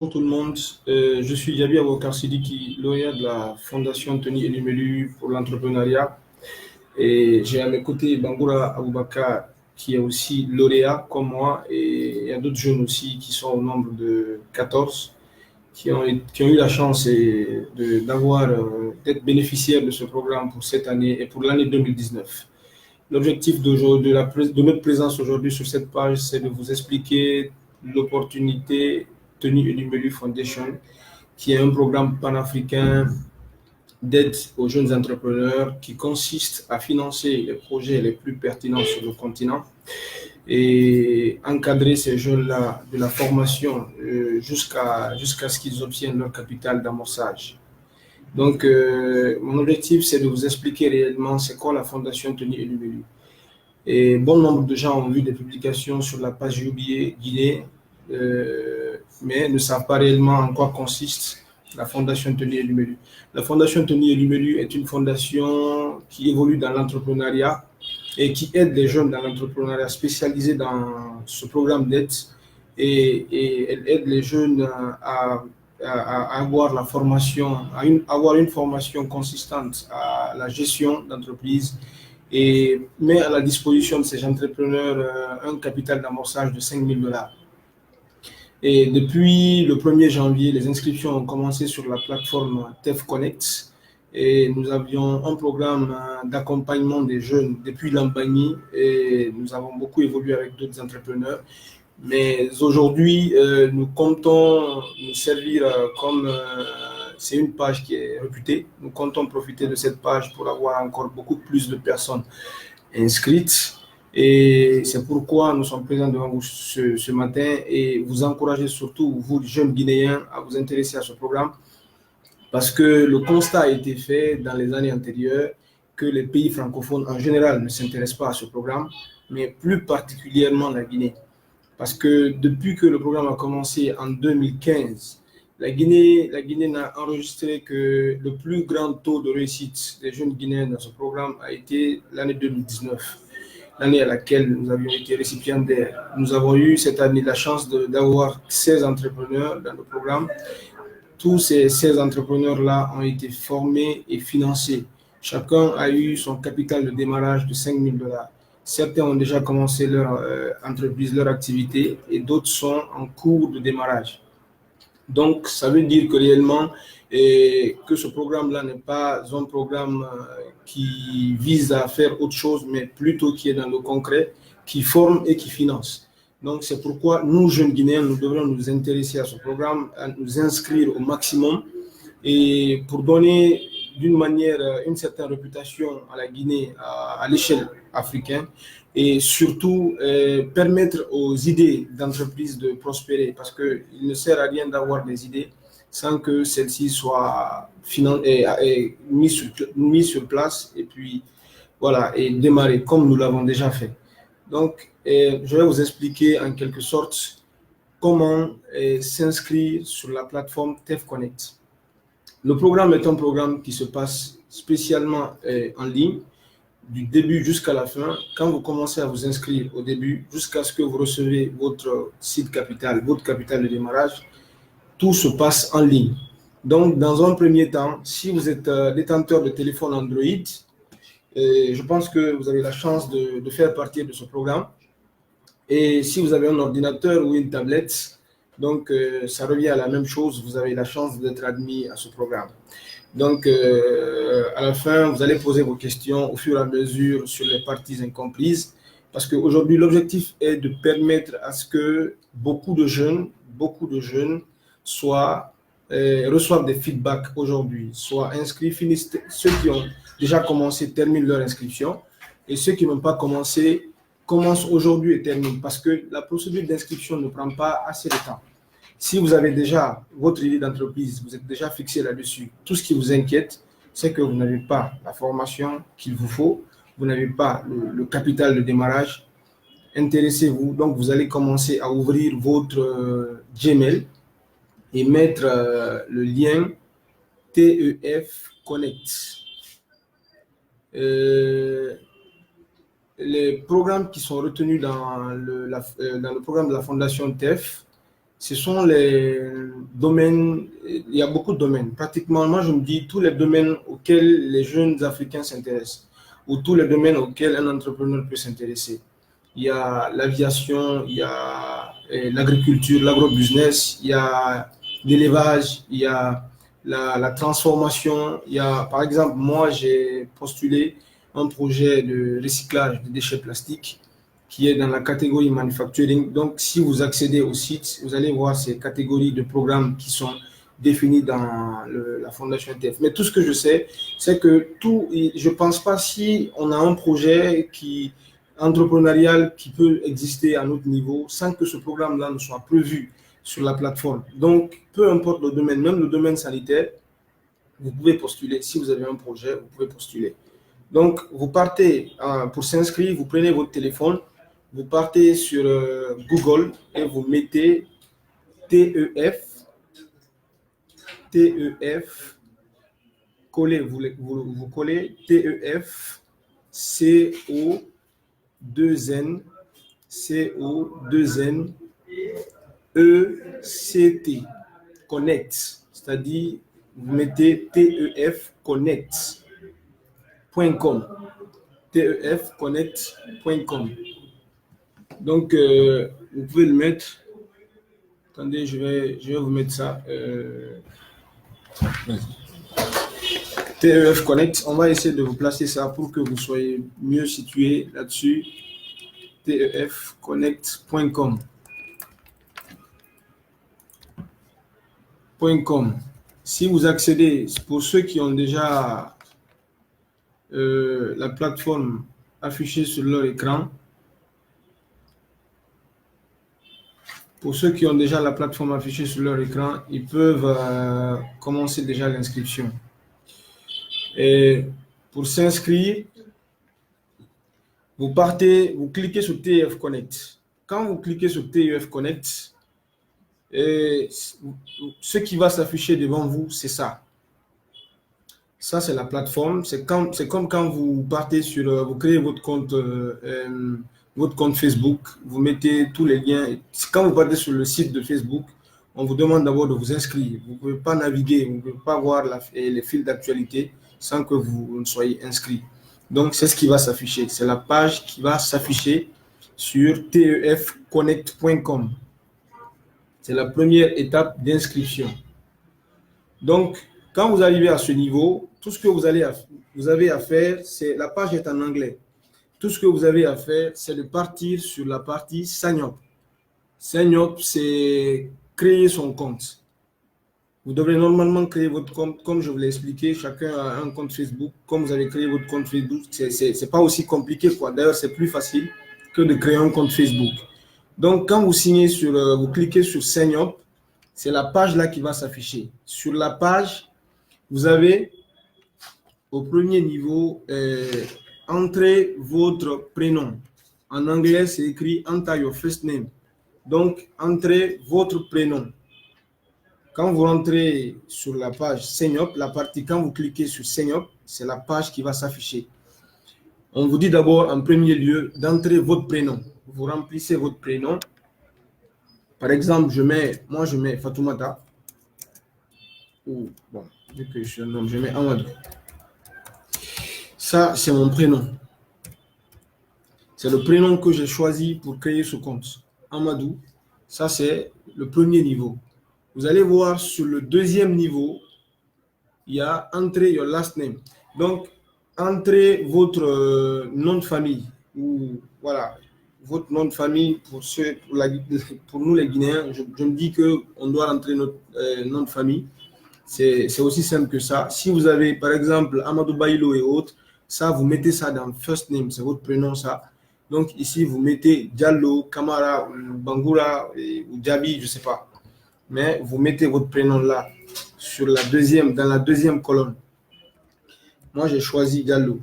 Bonjour tout le monde. Je suis Jabi Abouakar Sidiki, lauréat de la Fondation Tony Elumelu pour l'entrepreneuriat. Et j'ai à mes côtés Bangoura Aboubakar, qui est aussi lauréat comme moi. Et il y a d'autres jeunes aussi qui sont au nombre de 14, qui ont eu la chance d'être bénéficiaires de ce programme pour cette année et pour l'année 2019. L'objectif de notre présence aujourd'hui sur cette page, c'est de vous expliquer l'opportunité Tony Elumelu Foundation, qui est un programme panafricain d'aide aux jeunes entrepreneurs qui consiste à financer les projets les plus pertinents sur le continent et encadrer ces jeunes-là de la formation jusqu'à ce qu'ils obtiennent leur capital d'amorçage. Donc, mon objectif, c'est de vous expliquer réellement c'est quoi la Fondation Tony Elumelu. Et bon nombre de gens ont vu des publications sur la page UBA Guinée, mais ne savent pas réellement en quoi consiste la Fondation Tony Elumelu. La Fondation Tony Elumelu est une fondation qui évolue dans l'entrepreneuriat et qui aide les jeunes dans l'entrepreneuriat spécialisé dans ce programme d'aide. Et elle aide les jeunes à avoir la formation, avoir une formation consistante à la gestion d'entreprise et met à la disposition de ces entrepreneurs un capital d'amorçage de 5 000 dollars. Et depuis le 1er janvier, les inscriptions ont commencé sur la plateforme TEF Connect et nous avions un programme d'accompagnement des jeunes depuis l'Ambani et nous avons beaucoup évolué avec d'autres entrepreneurs. Mais aujourd'hui, nous comptons nous servir c'est une page qui est réputée. Nous comptons profiter de cette page pour avoir encore beaucoup plus de personnes inscrites. Et c'est pourquoi nous sommes présents devant vous ce matin et vous encourager surtout, vous, jeunes Guinéens, à vous intéresser à ce programme parce que le constat a été fait dans les années antérieures que les pays francophones en général ne s'intéressent pas à ce programme, mais plus particulièrement la Guinée. Parce que depuis que le programme a commencé en 2015, la Guinée n'a enregistré que le plus grand taux de réussite des jeunes Guinéens dans ce programme a été l'année 2019, l'année à laquelle nous avions été récipiendaires. Nous avons eu cette année la chance d'avoir 16 entrepreneurs dans le programme. Tous ces 16 entrepreneurs-là ont été formés et financés. Chacun a eu son capital de démarrage de 5 000 dollars. Certains ont déjà commencé leur entreprise, leur activité, et d'autres sont en cours de démarrage. Donc, ça veut dire que réellement, que ce programme-là n'est pas un programme qui vise à faire autre chose, mais plutôt qui est dans le concret, qui forme et qui finance. Donc, c'est pourquoi nous, jeunes Guinéens, nous devons nous intéresser à ce programme, à nous inscrire au maximum et pour donner d'une manière une certaine réputation à la Guinée à l'échelle africaine et surtout permettre aux idées d'entreprise de prospérer parce qu'il ne sert à rien d'avoir des idées sans que celles-ci soient mises sur place et puis voilà, et démarrer comme nous l'avons déjà fait. Donc, je vais vous expliquer en quelque sorte comment s'inscrire sur la plateforme TEF Connect. Le programme est un programme qui se passe spécialement en ligne, du début jusqu'à la fin. Quand vous commencez à vous inscrire au début, jusqu'à ce que vous recevez votre site capital, votre capital de démarrage, tout se passe en ligne. Donc, dans un premier temps, si vous êtes détenteur de téléphone Android, je pense que vous avez la chance de faire partie de ce programme. Et si vous avez un ordinateur ou une tablette, donc ça revient à la même chose, vous avez la chance d'être admis à ce programme. Donc, à la fin, vous allez poser vos questions au fur et à mesure sur les parties incomprises, parce qu'aujourd'hui, l'objectif est de permettre à ce que beaucoup de jeunes reçoivent des feedbacks aujourd'hui, soient inscrits, finissent, ceux qui ont déjà commencé terminent leur inscription, et ceux qui n'ont pas commencé commencent aujourd'hui et terminent, parce que la procédure d'inscription ne prend pas assez de temps. Si vous avez déjà votre idée d'entreprise, vous êtes déjà fixé là-dessus, tout ce qui vous inquiète, c'est que vous n'avez pas la formation qu'il vous faut, vous n'avez pas le capital de démarrage. Intéressez-vous, donc vous allez commencer à ouvrir votre Gmail et mettre le lien TEF Connect. Les programmes qui sont retenus dans le programme de la Fondation TEF, Ce sont les domaines, il y a beaucoup de domaines. Pratiquement, moi, je me dis tous les domaines auxquels les jeunes Africains s'intéressent ou tous les domaines auxquels un entrepreneur peut s'intéresser. Il y a l'aviation, il y a l'agriculture, l'agrobusiness, il y a l'élevage, il y a la transformation. Il y a, par exemple, moi, j'ai postulé un projet de recyclage de déchets plastiques qui est dans la catégorie manufacturing. Donc, si vous accédez au site, vous allez voir ces catégories de programmes qui sont définies dans la Fondation ETF. Mais tout ce que je sais, c'est que je ne pense pas si on a un projet entrepreneurial qui peut exister à notre niveau sans que ce programme-là ne soit prévu sur la plateforme. Donc, peu importe le domaine, même le domaine sanitaire, vous pouvez postuler. Si vous avez un projet, vous pouvez postuler. Donc, vous partez pour s'inscrire, vous prenez votre téléphone, vous partez sur Google et vous mettez TEF, collez, vous collez TEF, CO2N, CO2N, ECT, Connect, c'est-à-dire vous mettez TEF Connect.com, tefconnect.com. Donc, vous pouvez le mettre. Attendez, je vais vous mettre ça. TEF Connect, on va essayer de vous placer ça pour que vous soyez mieux situé là-dessus. tefconnect.com. Si vous accédez, pour ceux qui ont déjà la plateforme affichée sur leur écran, ils peuvent commencer déjà l'inscription. Et pour s'inscrire, vous cliquez sur TEF Connect. Quand vous cliquez sur TEF Connect, ce qui va s'afficher devant vous, c'est ça. Ça, c'est la plateforme. C'est comme quand vous partez vous créez votre compte Facebook, vous mettez tous les liens. Quand vous partez sur le site de Facebook, on vous demande d'abord de vous inscrire. Vous ne pouvez pas naviguer, vous ne pouvez pas voir les fils d'actualité sans que vous ne soyez inscrit. Donc, c'est ce qui va s'afficher. C'est la page qui va s'afficher sur tefconnect.com. C'est la première étape d'inscription. Donc, quand vous arrivez à ce niveau, tout ce que vous avez à faire, la page est en anglais. Tout ce que vous avez à faire, c'est de partir sur la partie Sign Up. Sign Up, c'est créer son compte. Vous devrez normalement créer votre compte, comme je vous l'ai expliqué, chacun a un compte Facebook. Comme vous avez créé votre compte Facebook, c'est pas aussi compliqué, quoi. D'ailleurs, c'est plus facile que de créer un compte Facebook. Donc, quand vous signez vous cliquez sur Sign Up, c'est la page là qui va s'afficher. Sur la page, vous avez au premier niveau, entrez votre prénom. En anglais, c'est écrit Enter your first name. Donc, entrez votre prénom. Quand vous rentrez sur la page Sign Up, quand vous cliquez sur Sign Up, c'est la page qui va s'afficher. On vous dit d'abord, en premier lieu, d'entrer votre prénom. Vous remplissez votre prénom. Par exemple, je mets Fatoumata. Ou, bon, vu que je suis un homme, je mets Amadou. Ça, c'est mon prénom. C'est le prénom que j'ai choisi pour créer ce compte. Amadou, ça, c'est le premier niveau. Vous allez voir sur le deuxième niveau, il y a Entrer your last name. Donc, entrez votre nom de famille. Ou, voilà, votre nom de famille pour nous les Guinéens. Je me dis qu'on doit entrer notre nom de famille. C'est aussi simple que ça. Si vous avez, par exemple, Amadou Baïlo et autres, ça, vous mettez ça dans first name, c'est votre prénom, ça. Donc, ici, vous mettez Diallo, Kamara, Bangoura ou Djabi, je ne sais pas. Mais vous mettez votre prénom là, dans la deuxième colonne. Moi, j'ai choisi Diallo.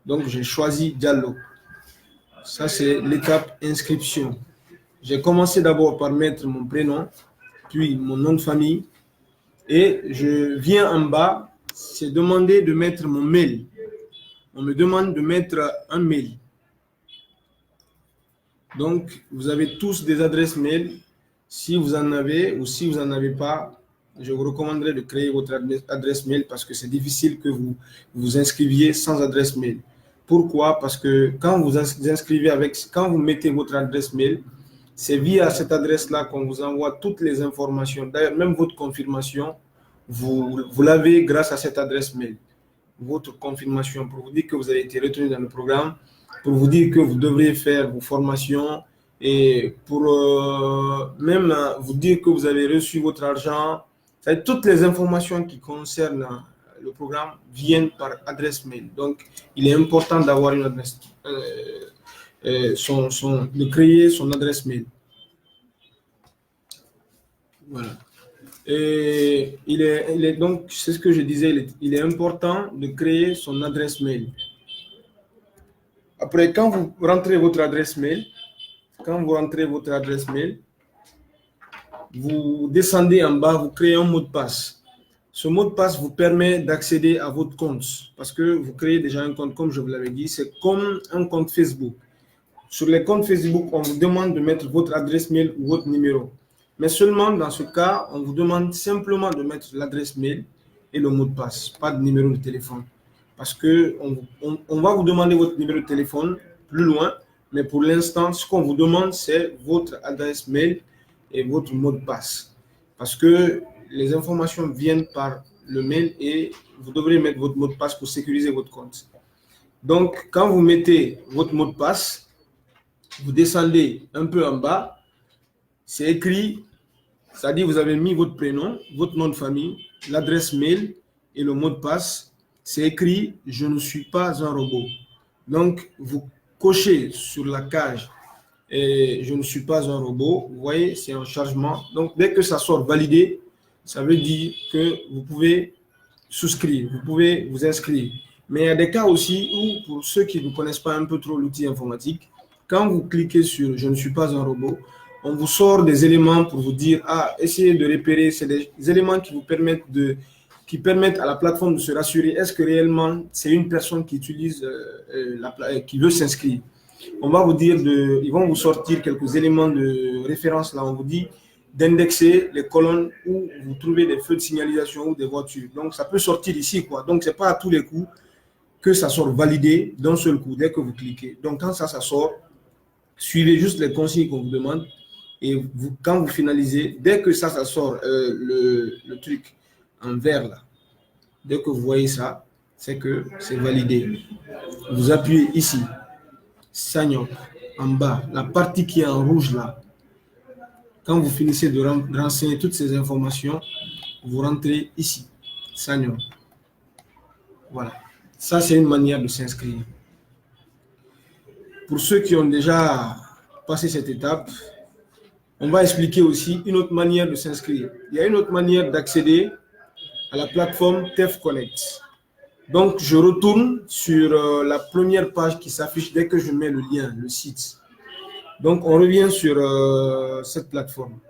Donc, j'ai choisi Diallo. Ça, c'est l'étape inscription. J'ai commencé d'abord par mettre mon prénom, puis mon nom de famille. Et je viens en bas, c'est demander de mettre mon mail. On me demande de mettre un mail. Donc, vous avez tous des adresses mail. Si vous en avez ou si vous n'en avez pas, je vous recommanderais de créer votre adresse mail parce que c'est difficile que vous vous inscriviez sans adresse mail. Pourquoi? Parce que quand vous inscrivez quand vous mettez votre adresse mail, c'est via cette adresse-là qu'on vous envoie toutes les informations. D'ailleurs, même votre confirmation, vous l'avez grâce à cette adresse mail. Votre confirmation pour vous dire que vous avez été retenu dans le programme, pour vous dire que vous devrez faire vos formations et pour même vous dire que vous avez reçu votre argent. Toutes les informations qui concernent le programme viennent par adresse mail. Donc, il est important d'avoir une adresse, de créer son adresse mail. Voilà. Et donc, c'est ce que je disais, il est important de créer son adresse mail. Après, quand vous rentrez votre adresse mail, vous descendez en bas, vous créez un mot de passe. Ce mot de passe vous permet d'accéder à votre compte parce que vous créez déjà un compte, comme je vous l'avais dit, c'est comme un compte Facebook. Sur les comptes Facebook, on vous demande de mettre votre adresse mail ou votre numéro. Mais seulement dans ce cas, on vous demande simplement de mettre l'adresse mail et le mot de passe, pas de numéro de téléphone. Parce qu'on va vous demander votre numéro de téléphone plus loin, mais pour l'instant, ce qu'on vous demande, c'est votre adresse mail et votre mot de passe. Parce que les informations viennent par le mail et vous devrez mettre votre mot de passe pour sécuriser votre compte. Donc, quand vous mettez votre mot de passe, vous descendez un peu en bas, c'est écrit, c'est-à-dire vous avez mis votre prénom, votre nom de famille, l'adresse mail et le mot de passe. C'est écrit « Je ne suis pas un robot ». Donc, vous cochez sur la cage et « Je ne suis pas un robot ». Vous voyez, c'est un chargement. Donc, dès que ça sort validé, ça veut dire que vous pouvez souscrire, vous pouvez vous inscrire. Mais il y a des cas aussi où, pour ceux qui ne connaissent pas un peu trop l'outil informatique, quand vous cliquez sur « Je ne suis pas un robot », on vous sort des éléments pour vous dire « Ah, essayez de repérer ». C'est des éléments qui vous permettent à la plateforme de se rassurer. Est-ce que réellement, c'est une personne qui utilise, qui veut s'inscrire? On va vous dire, ils vont vous sortir quelques éléments de référence. Là, on vous dit d'indexer les colonnes où vous trouvez des feux de signalisation ou des voitures. Donc, ça peut sortir ici, quoi. Donc, ce n'est pas à tous les coups que ça sort validé d'un seul coup, dès que vous cliquez. Donc, quand ça sort, suivez juste les consignes qu'on vous demande. Et quand vous finalisez, dès que ça sort, le truc en vert, là, dès que vous voyez ça, c'est que c'est validé. Vous appuyez ici, sign up, en bas, la partie qui est en rouge là. Quand vous finissez de renseigner toutes ces informations, vous rentrez ici, sign up. Voilà. Ça, c'est une manière de s'inscrire. Pour ceux qui ont déjà passé cette étape, on va expliquer aussi une autre manière de s'inscrire. Il y a une autre manière d'accéder à la plateforme TEF Connect. Donc, je retourne sur la première page qui s'affiche dès que je mets le lien, le site. Donc, on revient sur cette plateforme.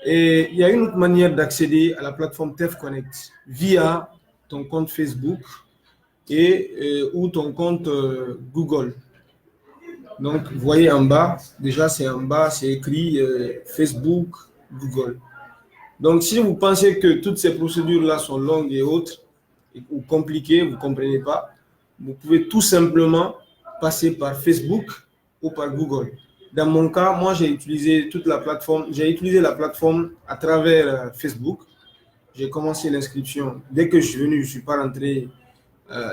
Et il y a une autre manière d'accéder à la plateforme TEF Connect via ton compte Facebook ou ton compte Google. Donc, vous voyez en bas, déjà c'est en bas, c'est écrit Facebook, Google. Donc, si vous pensez que toutes ces procédures-là sont longues et autres, ou compliquées, vous ne comprenez pas, vous pouvez tout simplement passer par Facebook ou par Google. Dans mon cas, moi, j'ai utilisé la plateforme à travers Facebook. J'ai commencé l'inscription. Dès que je suis venu, je ne suis pas rentré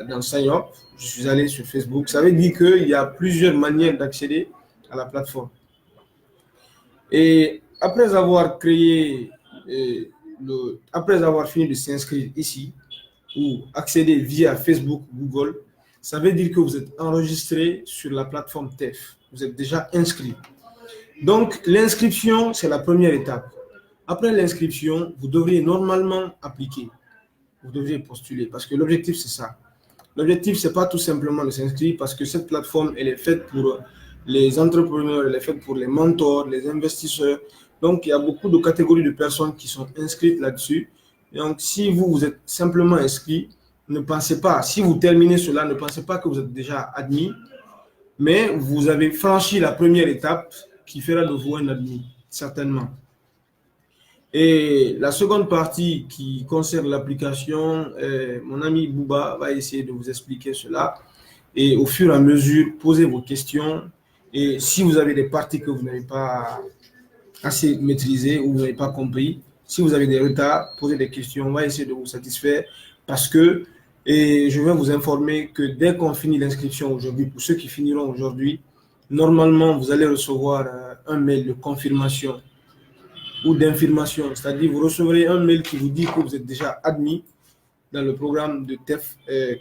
dans Sign Up, je suis allé sur Facebook. Ça veut dire qu'il y a plusieurs manières d'accéder à la plateforme. Et après avoir fini de s'inscrire ici, ou accéder via Facebook, Google, ça veut dire que vous êtes enregistré sur la plateforme TEF. Vous êtes déjà inscrit. Donc, l'inscription, c'est la première étape. Après l'inscription, vous devriez normalement appliquer. Vous devriez postuler parce que l'objectif, c'est ça. L'objectif, ce n'est pas tout simplement de s'inscrire parce que cette plateforme, elle est faite pour les entrepreneurs, elle est faite pour les mentors, les investisseurs. Donc, il y a beaucoup de catégories de personnes qui sont inscrites là-dessus. Donc, si vous êtes simplement inscrit, ne pensez pas, si vous terminez cela, ne pensez pas que vous êtes déjà admis, mais vous avez franchi la première étape qui fera de vous un admis, certainement. Et la seconde partie qui concerne l'application, mon ami Bouba va essayer de vous expliquer cela. Et au fur et à mesure, posez vos questions. Et si vous avez des parties que vous n'avez pas assez maîtrisées ou vous n'avez pas compris, si vous avez des retards, posez des questions. On va essayer de vous satisfaire parce que, et je vais vous informer que dès qu'on finit l'inscription aujourd'hui, pour ceux qui finiront aujourd'hui, normalement, vous allez recevoir un mail de confirmation ou d'information. C'est-à-dire, vous recevrez un mail qui vous dit que vous êtes déjà admis dans le programme de TEF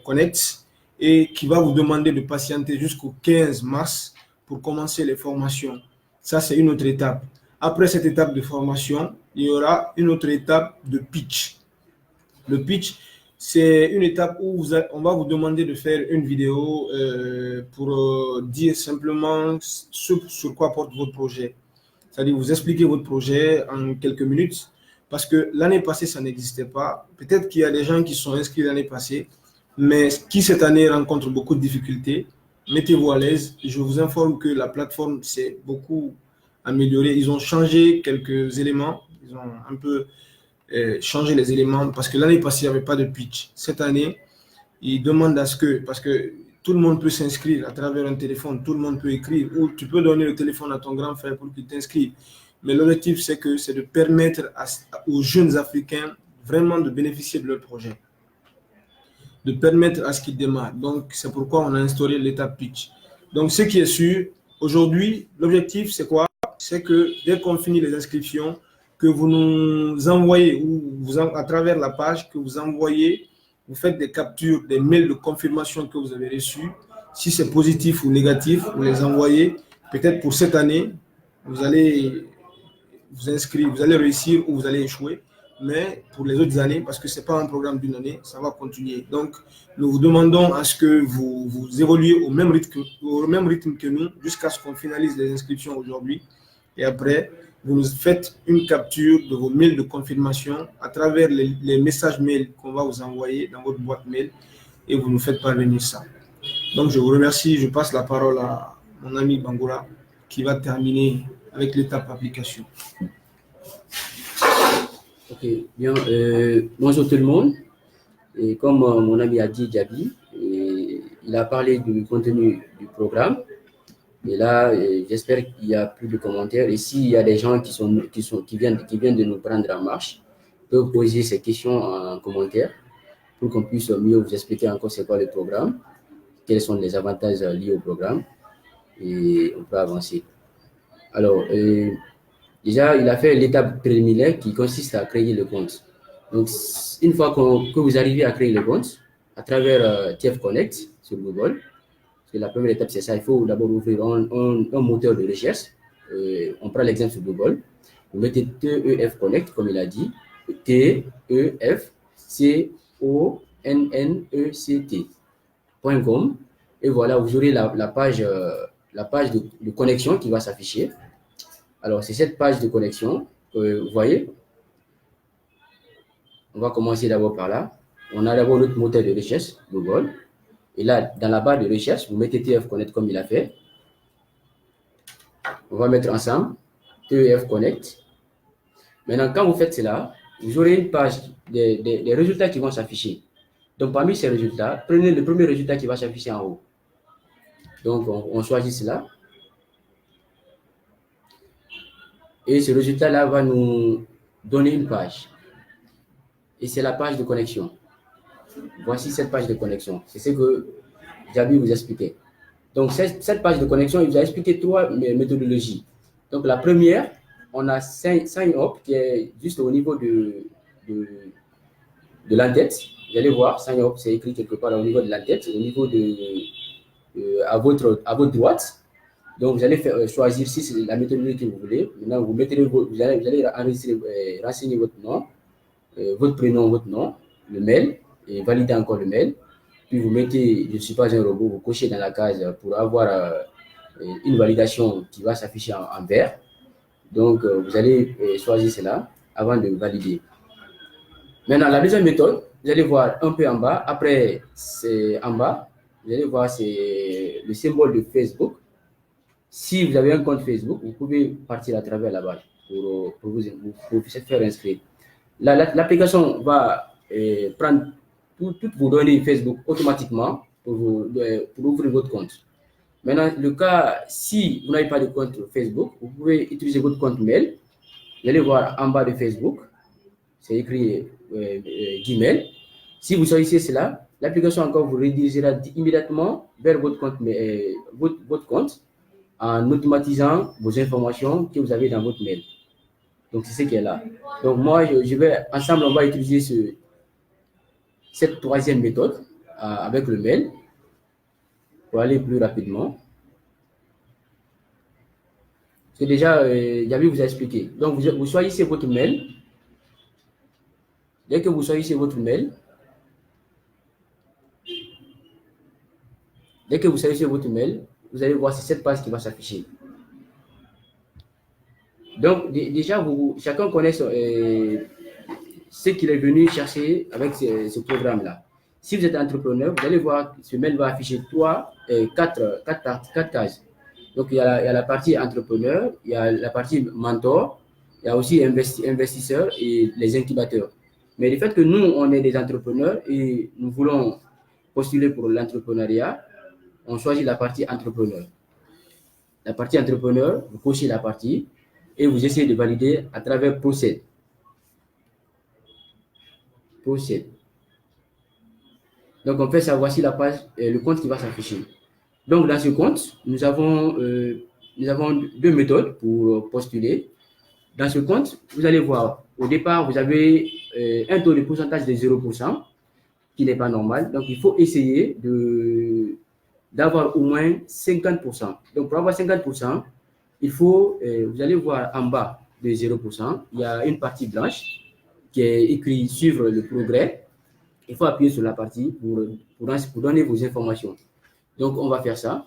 Connect et qui va vous demander de patienter jusqu'au 15 mars pour commencer les formations. Ça, c'est une autre étape. Après cette étape de formation, il y aura une autre étape de pitch. Le pitch, c'est une étape où on va vous demander de faire une vidéo pour dire simplement sur quoi porte votre projet. C'est-à-dire vous expliquer votre projet en quelques minutes, parce que l'année passée, ça n'existait pas. Peut-être qu'il y a des gens qui sont inscrits l'année passée, mais qui cette année rencontrent beaucoup de difficultés. Mettez-vous à l'aise. Je vous informe que la plateforme s'est beaucoup améliorée. Ils ont changé quelques éléments. Ils ont un peu changé les éléments parce que l'année passée, il n'y avait pas de pitch. Cette année, ils demandent à ce que, parce que tout le monde peut s'inscrire à travers un téléphone, tout le monde peut écrire, ou tu peux donner le téléphone à ton grand frère pour qu'il t'inscrive. Mais l'objectif, c'est de permettre aux jeunes Africains vraiment de bénéficier de leur projet, de permettre à ce qu'ils démarrent. Donc, c'est pourquoi on a instauré l'étape pitch. Donc, ce qui est sûr, aujourd'hui, l'objectif, c'est quoi? C'est que dès qu'on finit les inscriptions, que vous nous envoyez, ou à travers la page, que vous envoyez, vous faites des captures, des mails de confirmation que vous avez reçus. Si c'est positif ou négatif, vous les envoyez. Peut-être pour cette année, vous allez vous inscrire, vous allez réussir ou vous allez échouer. Mais pour les autres années, parce que ce n'est pas un programme d'une année, ça va continuer. Donc, nous vous demandons à ce que vous évoluiez au même rythme que nous jusqu'à ce qu'on finalise les inscriptions aujourd'hui. Et après, vous nous faites une capture de vos mails de confirmation à travers les messages mails qu'on va vous envoyer dans votre boîte mail et vous nous faites parvenir ça. Donc, je vous remercie. Je passe la parole à mon ami Bangoura qui va terminer avec l'étape application. Ok, bien. Bonjour tout le monde. Et comme mon ami a dit, Djabi, il a parlé du contenu du programme. Et là, j'espère qu'il y a plus de commentaires. Et s'il y a des gens qui viennent de nous prendre en marche, peuvent poser ces questions en commentaire pour qu'on puisse mieux vous expliquer encore c'est quoi le programme, quels sont les avantages liés au programme, et on peut avancer. Alors, déjà, il a fait l'étape préliminaire qui consiste à créer le compte. Donc, une fois que vous arrivez à créer le compte, à travers TF Connect sur Google, la première étape, c'est ça. Il faut d'abord ouvrir un moteur de recherche. On prend l'exemple sur Google. Vous mettez TEF Connect, comme il a dit. TEF-CONNECT.com. Et voilà, vous aurez la page de connexion qui va s'afficher. Alors, c'est cette page de connexion. Vous voyez, on va commencer d'abord par là. On a d'abord notre moteur de recherche, Google. Et là, dans la barre de recherche, vous mettez TF Connect comme il a fait. On va mettre ensemble TF Connect. Maintenant, quand vous faites cela, vous aurez une page des résultats qui vont s'afficher. Donc, parmi ces résultats, prenez le premier résultat qui va s'afficher en haut. Donc, on choisit cela. Et ce résultat-là va nous donner une page. Et c'est la page de connexion. Voici cette page de connexion. C'est ce que Djabi vous expliquait. Donc, cette page de connexion, il vous a expliqué 3 méthodologies. Donc, la première, on a Sign Up qui est juste au niveau de l'entête. Vous allez voir, Sign Up, c'est écrit quelque part au niveau de l'entête, au niveau à votre droite. Donc, vous allez choisir si c'est la méthodologie que vous voulez. Maintenant, vous allez renseigner votre nom, votre prénom, votre nom, le mail, et valider encore le mail. Puis vous mettez, je ne suis pas un robot, vous cochez dans la case pour avoir une validation qui va s'afficher en vert. Donc, vous allez choisir cela avant de valider. Maintenant, la deuxième méthode, vous allez voir un peu en bas. Après, c'est en bas, vous allez voir c'est le symbole de Facebook. Si vous avez un compte Facebook, vous pouvez partir à travers la page. pour vous faire inscrire. L'application va prendre toutes vos données Facebook automatiquement pour ouvrir votre compte. Maintenant, le cas, si vous n'avez pas de compte Facebook, vous pouvez utiliser votre compte mail. Vous allez voir en bas de Facebook, c'est écrit Gmail. Si vous choisissez cela, l'application encore vous redirigera immédiatement vers votre compte, votre compte en automatisant vos informations que vous avez dans votre mail. Donc, c'est ce qui est là. Donc, moi, ensemble, on va utiliser cette troisième méthode avec le mail pour aller plus rapidement. C'est déjà, Yabi vous a expliqué. Donc, vous choisissez votre mail. Dès que vous choisissez votre mail, vous allez voir, c'est cette page qui va s'afficher. Donc, déjà, chacun connaît ce qu'il est venu chercher avec ce programme-là. Si vous êtes entrepreneur, vous allez voir, ce mail va afficher quatre cases. Donc, il y a la partie entrepreneur, il y a la partie mentor, il y a aussi investisseurs et les incubateurs. Mais le fait que nous, on est des entrepreneurs et nous voulons postuler pour l'entrepreneuriat, on choisit la partie entrepreneur. La partie entrepreneur, vous cochez la partie et vous essayez de valider à travers Procède. Donc, on fait ça, voici la page, le compte qui va s'afficher. Donc, dans ce compte, nous avons deux méthodes pour postuler. Dans ce compte, vous allez voir, au départ, vous avez un taux de pourcentage de 0%, qui n'est pas normal. Donc, il faut essayer d'avoir au moins 50%. Donc, pour avoir 50%, il faut, vous allez voir en bas de 0%, il y a une partie blanche qui est écrit « Suivre le progrès ». Il faut appuyer sur la partie pour donner vos informations. Donc, on va faire ça.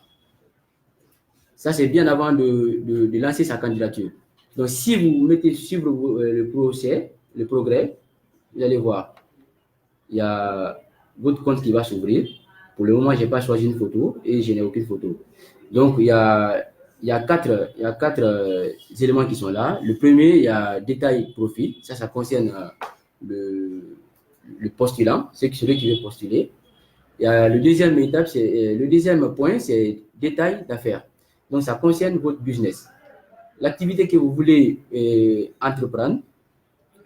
Ça, c'est bien avant de lancer sa candidature. Donc, si vous mettez suivre le progrès, vous allez voir, il y a votre compte qui va s'ouvrir. Pour le moment, je n'ai pas choisi une photo et je n'ai aucune photo. Donc, il y a quatre éléments qui sont là. Le premier, il y a détail profil. Ça concerne le postulant, celui qui veut postuler. Il y a le deuxième point, c'est détail d'affaires. Donc, ça concerne votre business. L'activité que vous voulez entreprendre,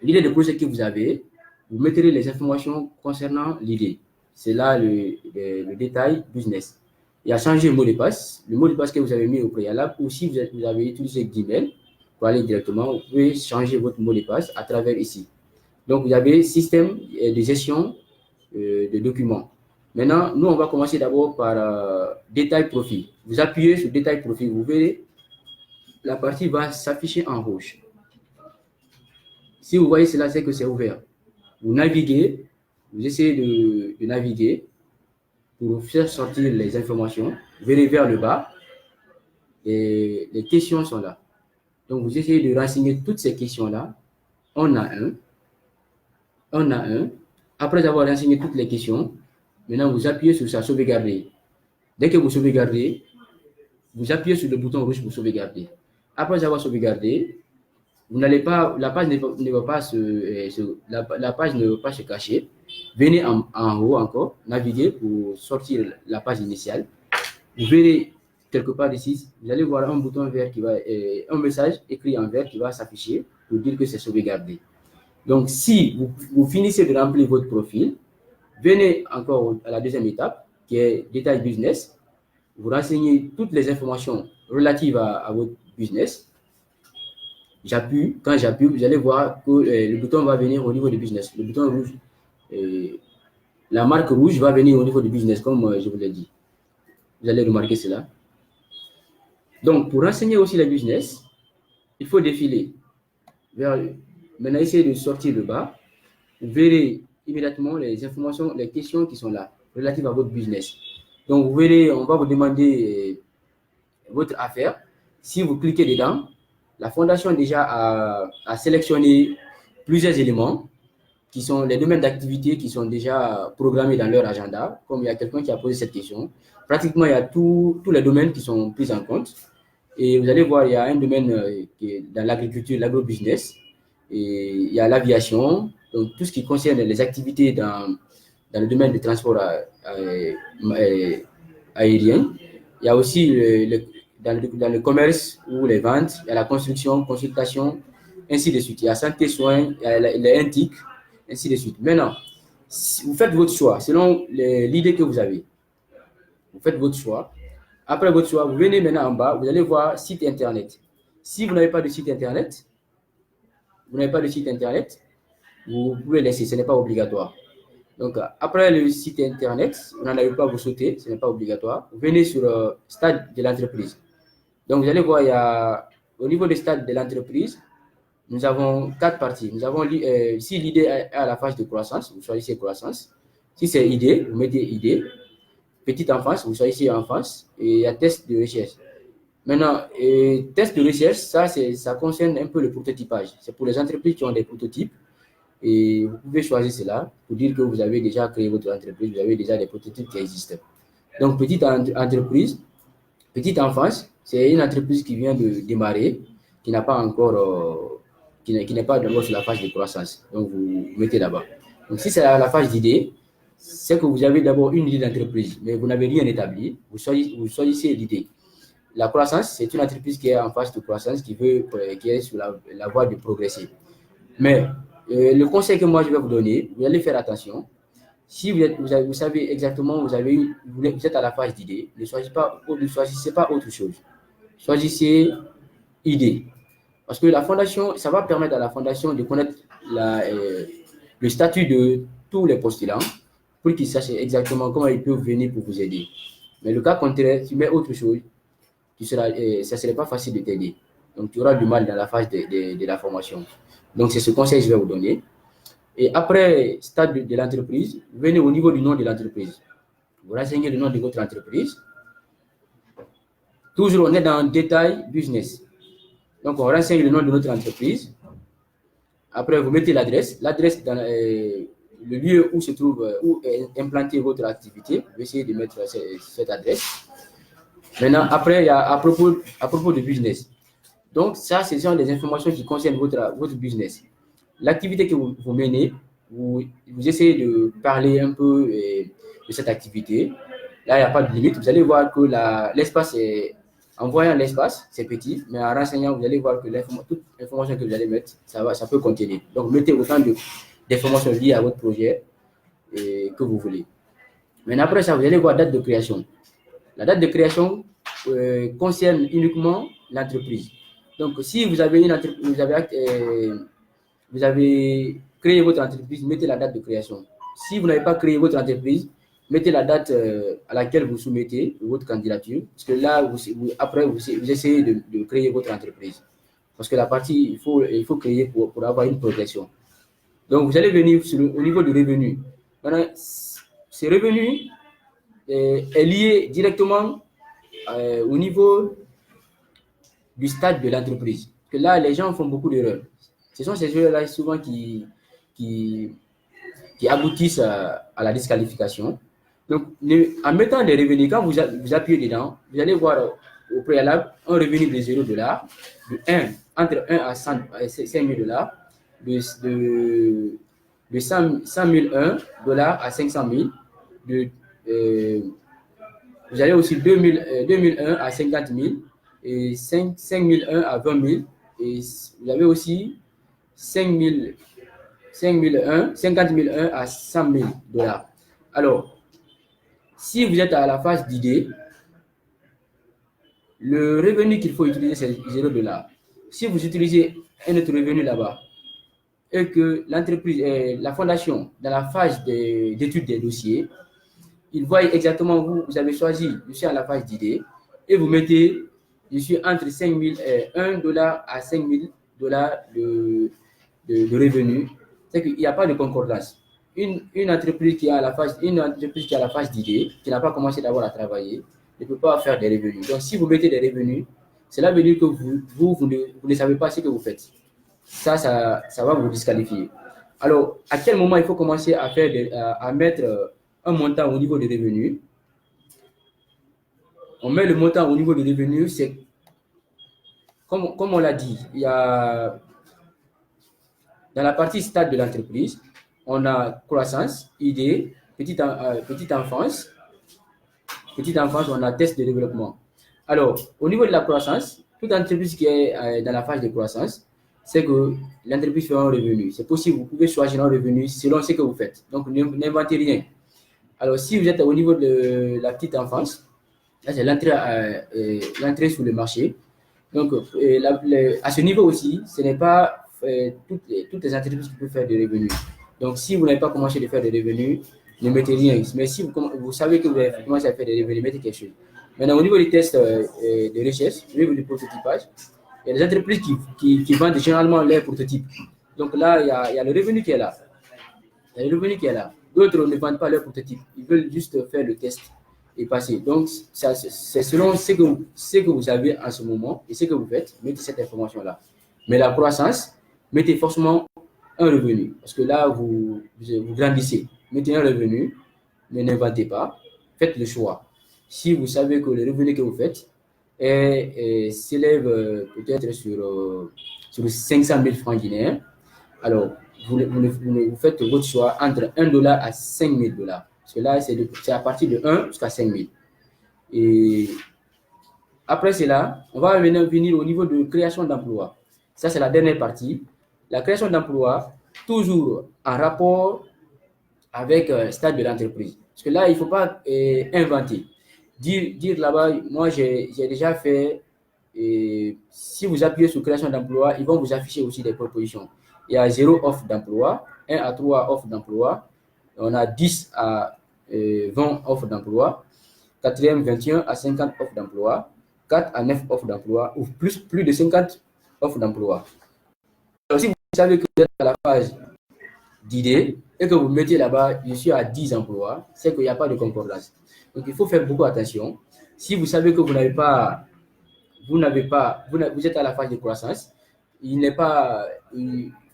l'idée de projet que vous avez, vous mettrez les informations concernant l'idée. C'est là le détail business. Il y a changer le mot de passe. Le mot de passe que vous avez mis au préalable, ou si vous avez utilisé Gmail pour aller directement, vous pouvez changer votre mot de passe à travers ici. Donc, vous avez système de gestion de documents. Maintenant, nous, on va commencer d'abord par détail profil. Vous appuyez sur détail profil, vous verrez, la partie va s'afficher en rouge. Si vous voyez cela, c'est que c'est ouvert. Vous naviguez, vous essayez de naviguer pour faire sortir les informations. Vous verrez vers le bas et les questions sont là. Donc, vous essayez de renseigner toutes ces questions-là. On a un. Après avoir renseigné toutes les questions, maintenant, vous appuyez sur ça, sauvegarder. Dès que vous sauvegardez, vous appuyez sur le bouton rouge pour sauvegarder. Après avoir sauvegardé, la page ne va pas se cacher. Venez en haut encore, naviguer pour sortir la page initiale. Vous verrez quelque part ici, vous allez voir un bouton vert un message écrit en vert qui va s'afficher pour dire que c'est sauvegardé. Donc, si vous finissez de remplir votre profil, venez encore à la deuxième étape, qui est détail business. Vous renseignez toutes les informations relatives à votre business. J'appuie. Quand j'appuie, vous allez voir que le bouton va venir au niveau du business. Le bouton rouge, la marque rouge va venir au niveau du business, comme je vous l'ai dit. Vous allez remarquer cela. Donc, pour renseigner aussi le business, il faut défiler vers. Maintenant, essayez de sortir le bas. Vous verrez immédiatement les informations, les questions qui sont là, relatives à votre business. Donc, vous verrez, on va vous demander votre affaire. Si vous cliquez dedans, la fondation déjà a sélectionné plusieurs éléments qui sont les domaines d'activité qui sont déjà programmés dans leur agenda. Comme il y a quelqu'un qui a posé cette question, pratiquement il y a tous les domaines qui sont pris en compte. Et vous allez voir, il y a un domaine qui est dans l'agriculture, l'agrobusiness, et il y a l'aviation, donc tout ce qui concerne les activités dans le domaine du transport aérien. Il y a aussi dans le commerce ou les ventes, il y a la construction, consultation, ainsi de suite. Il y a santé, soins, il y a les intiques, ainsi de suite. Maintenant, si vous faites votre choix selon l'idée que vous avez. Vous faites votre choix. Après votre choix, vous venez maintenant en bas, vous allez voir site internet. Si vous n'avez pas de site internet, vous pouvez laisser, ce n'est pas obligatoire. Donc, après le site internet, vous n'en avez pas, vous sautez, ce n'est pas obligatoire. Vous venez sur le stade de l'entreprise. Donc, vous allez voir, il y a, au niveau du stade de l'entreprise, nous avons 4 parties. Nous avons, si l'idée est à la phase de croissance, vous choisissez croissance. Si c'est idée, vous mettez idée. Petite enfance, vous choisissez enfance. Et il y a test de recherche. Maintenant, test de recherche, ça concerne un peu le prototypage. C'est pour les entreprises qui ont des prototypes. Et vous pouvez choisir cela pour dire que vous avez déjà créé votre entreprise, vous avez déjà des prototypes qui existent. Donc, petite entreprise, petite enfance, c'est une entreprise qui vient de démarrer, qui n'a pas encore, qui n'est pas d'abord sur la phase de croissance. Donc, vous mettez là-bas. Donc, si c'est la phase d'idée, c'est que vous avez d'abord une idée d'entreprise, mais vous n'avez rien établi. Vous choisissez l'idée. La croissance, c'est une entreprise qui est en phase de croissance, qui est sur la voie de progresser. Mais le conseil que moi je vais vous donner, vous allez faire attention. Si vous savez exactement, vous êtes à la phase d'idée, ne choisissez pas autre chose. Choisissez idée. Parce que la fondation, ça va permettre à la fondation de connaître le statut de tous les postulants pour qu'ils sachent exactement comment ils peuvent venir pour vous aider. Mais le cas contraire, tu mets autre chose, ça ne serait pas facile de t'aider. Donc, tu auras du mal dans la phase de la formation. Donc, c'est ce conseil que je vais vous donner. Et après, stade de l'entreprise, venez au niveau du nom de l'entreprise. Vous renseignez le nom de votre entreprise. Toujours, on est dans le détail business. Donc, on renseigne le nom de notre entreprise. Après, vous mettez l'adresse. L'adresse dans le lieu où se trouve, où est implantée votre activité. Vous essayez de mettre cette adresse. Maintenant, après, il y a à propos de business. Donc, ça, ce sont des informations qui concernent votre business. L'activité que vous menez, vous essayez de parler un peu de cette activité. Là, il n'y a pas de limite. Vous allez voir que l'espace en voyant l'espace, c'est petit, mais en renseignant, vous allez voir que toute l'information que vous allez mettre, ça peut contenir. Donc, mettez autant d'informations liées à votre projet que vous voulez. Maintenant, après ça, vous allez voir date de création. La date de création concerne uniquement l'entreprise. Donc, si vous avez une entreprise, vous avez créé votre entreprise, mettez la date de création. Si vous n'avez pas créé votre entreprise, mettez la date à laquelle vous soumettez votre candidature. Parce que là, après, vous essayez de créer votre entreprise. Parce que la partie, il faut créer pour avoir une progression. Donc, vous allez venir au niveau du revenu. Maintenant, ce revenu est lié directement au niveau du stade de l'entreprise. Que là, les gens font beaucoup d'erreurs. Ce sont ces erreurs-là souvent qui aboutissent à la disqualification. Donc, en mettant des revenus, quand vous appuyez dedans, vous allez voir au préalable un revenu de $0, entre 1 à 5 000 $, de 100 001 $ à 500 000, vous avez aussi 2001 à 50 000 et 5001 à 20 000, et vous avez aussi 50 001 à 100 000 $. Alors, si vous êtes à la phase d'idée, le revenu qu'il faut utiliser, c'est $0. Si vous utilisez un autre revenu là-bas, et que l'entreprise, la fondation, dans la phase d'étude des dossiers, ils voient exactement vous avez choisi, je suis à la phase d'idée, et vous mettez, je suis entre 1 $ à 5 000 $ de revenus. C'est qu'il n'y a pas de concordance. Une entreprise qui est à la phase d'idée, qui n'a pas commencé d'abord à travailler, ne peut pas faire des revenus. Donc, si vous mettez des revenus, cela veut dire que vous ne savez pas ce que vous faites. Ça va vous disqualifier. Alors, à quel moment il faut commencer à mettre un montant au niveau des revenus? On met le montant au niveau des revenus, c'est comme on l'a dit, il y a dans la partie stade de l'entreprise, on a croissance, idée, petite enfance, on a test de développement. Alors, au niveau de la croissance, toute entreprise qui est dans la phase de croissance, c'est que l'entreprise fait un revenu. C'est possible, vous pouvez choisir un revenu selon ce que vous faites. Donc, n'inventez rien. Alors, si vous êtes au niveau de la petite enfance, là, c'est l'entrée sur le marché. Donc, à ce niveau aussi, ce n'est pas toutes les entreprises qui peuvent faire des revenus. Donc, si vous n'avez pas commencé à faire des revenus, ne mettez rien. Mais si vous savez que vous avez commencé à faire des revenus, mettez quelque chose. Maintenant, au niveau des tests de richesse, au niveau du prototypage, il y a des entreprises qui vendent généralement leurs prototypes. Donc là, il y a le revenu qui est là. Il y a le revenu qui est là. D'autres ne vendent pas leurs prototypes. Ils veulent juste faire le test et passer. Donc, c'est selon ce que vous avez en ce moment et ce que vous faites, mettez cette information-là. Mais la croissance, mettez forcément un revenu. Parce que là, vous grandissez. Mettez un revenu, mais n'inventez pas. Faites le choix. Si vous savez que le revenu que vous faites s'élève peut-être sur 500 000 francs guinéens, alors vous faites votre choix entre $1 à 5 000 $. Parce que là, c'est à partir de 1 jusqu'à 5 000. Et après cela, on va venir au niveau de création d'emploi. Ça, c'est la dernière partie. La création d'emploi, toujours en rapport avec le stade de l'entreprise. Parce que là, il ne faut pas inventer. Dire là-bas, moi, j'ai déjà fait, si vous appuyez sur création d'emploi, ils vont vous afficher aussi des propositions. Il y a 0 offre d'emploi, 1 à 3 offres d'emploi, on a 10 à 20 offres d'emploi, 4e, 21 à 50 offres d'emploi, 4 à 9 offres d'emploi, ou plus de 50 offres d'emploi. Alors, si vous savez que vous êtes à la phase d'idée et que vous mettez là-bas, je suis à 10 emplois, c'est qu'il n'y a pas de concordance. Donc, il faut faire beaucoup attention. Si vous savez que vous êtes à la phase de croissance,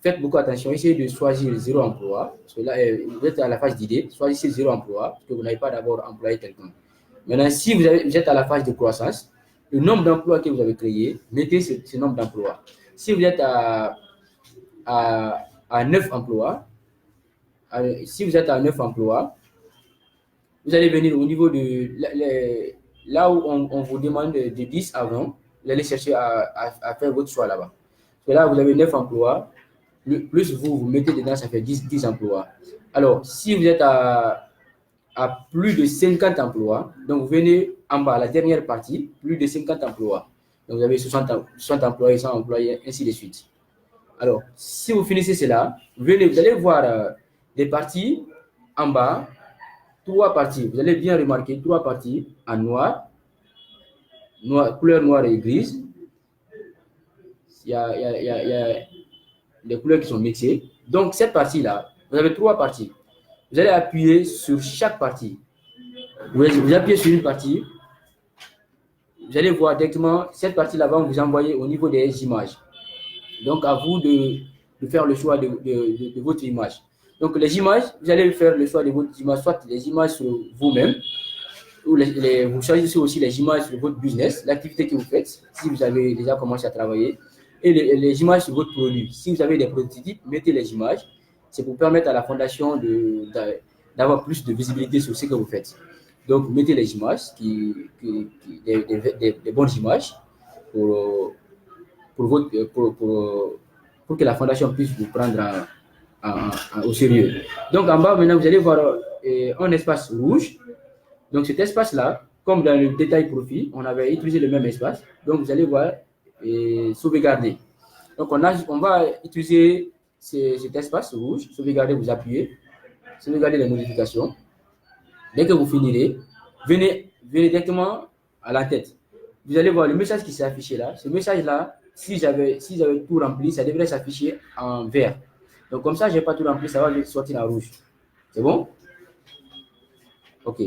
faites beaucoup attention, essayez de choisir 0 emploi, parce que là, vous êtes à la phase d'idée, choisissez 0 emploi, parce que vous n'avez pas d'abord employé quelqu'un. Maintenant, si vous êtes à la phase de croissance, le nombre d'emplois que vous avez créé, mettez ce nombre d'emplois. Si vous êtes à 9 emplois, vous allez venir au niveau de là où on vous demande de 10 à 20, vous allez chercher à faire votre choix là-bas. Parce que là, vous avez 9 emplois, plus vous mettez dedans, ça fait 10 emplois. Alors, si vous êtes à plus de 50 emplois, donc vous venez en bas, la dernière partie, plus de 50 emplois. Donc, vous avez 60 employés, 100 employés, ainsi de suite. Alors, si vous finissez cela, vous allez voir des parties en bas, 3 parties. Vous allez bien remarquer 3 parties en noir, couleur noire et grise. Il y a des couleurs qui sont mixées. Donc, cette partie-là, vous avez 3 parties. Vous allez appuyer sur chaque partie. Vous appuyez sur une partie. Vous allez voir directement, cette partie-là va vous envoyer au niveau des images. Donc, à vous de faire le choix de votre image. Donc, les images, vous allez faire le choix de votre image, soit les images sur vous-même, ou vous choisissez aussi les images sur votre business, l'activité que vous faites, si vous avez déjà commencé à travailler, et les images sur votre produit. Si vous avez des prototypes, mettez les images. C'est pour permettre à la fondation d'avoir plus de visibilité sur ce que vous faites. Donc, mettez les images, des bonnes images pour que la fondation puisse vous prendre au sérieux. Donc, en bas, maintenant, vous allez voir un espace rouge. Donc, cet espace-là, comme dans le détail profil, on avait utilisé le même espace. Donc, vous allez voir sauvegarder. Donc, on va utiliser cet espace rouge. Sauvegarder, vous appuyez. Sauvegarder les notifications. Dès que vous finirez, venez directement à la tête. Vous allez voir le message qui s'est affiché là. Ce message-là, si j'avais tout rempli, ça devrait s'afficher en vert. Donc, comme ça, je n'ai pas tout rempli, ça va sortir en rouge. C'est bon? OK.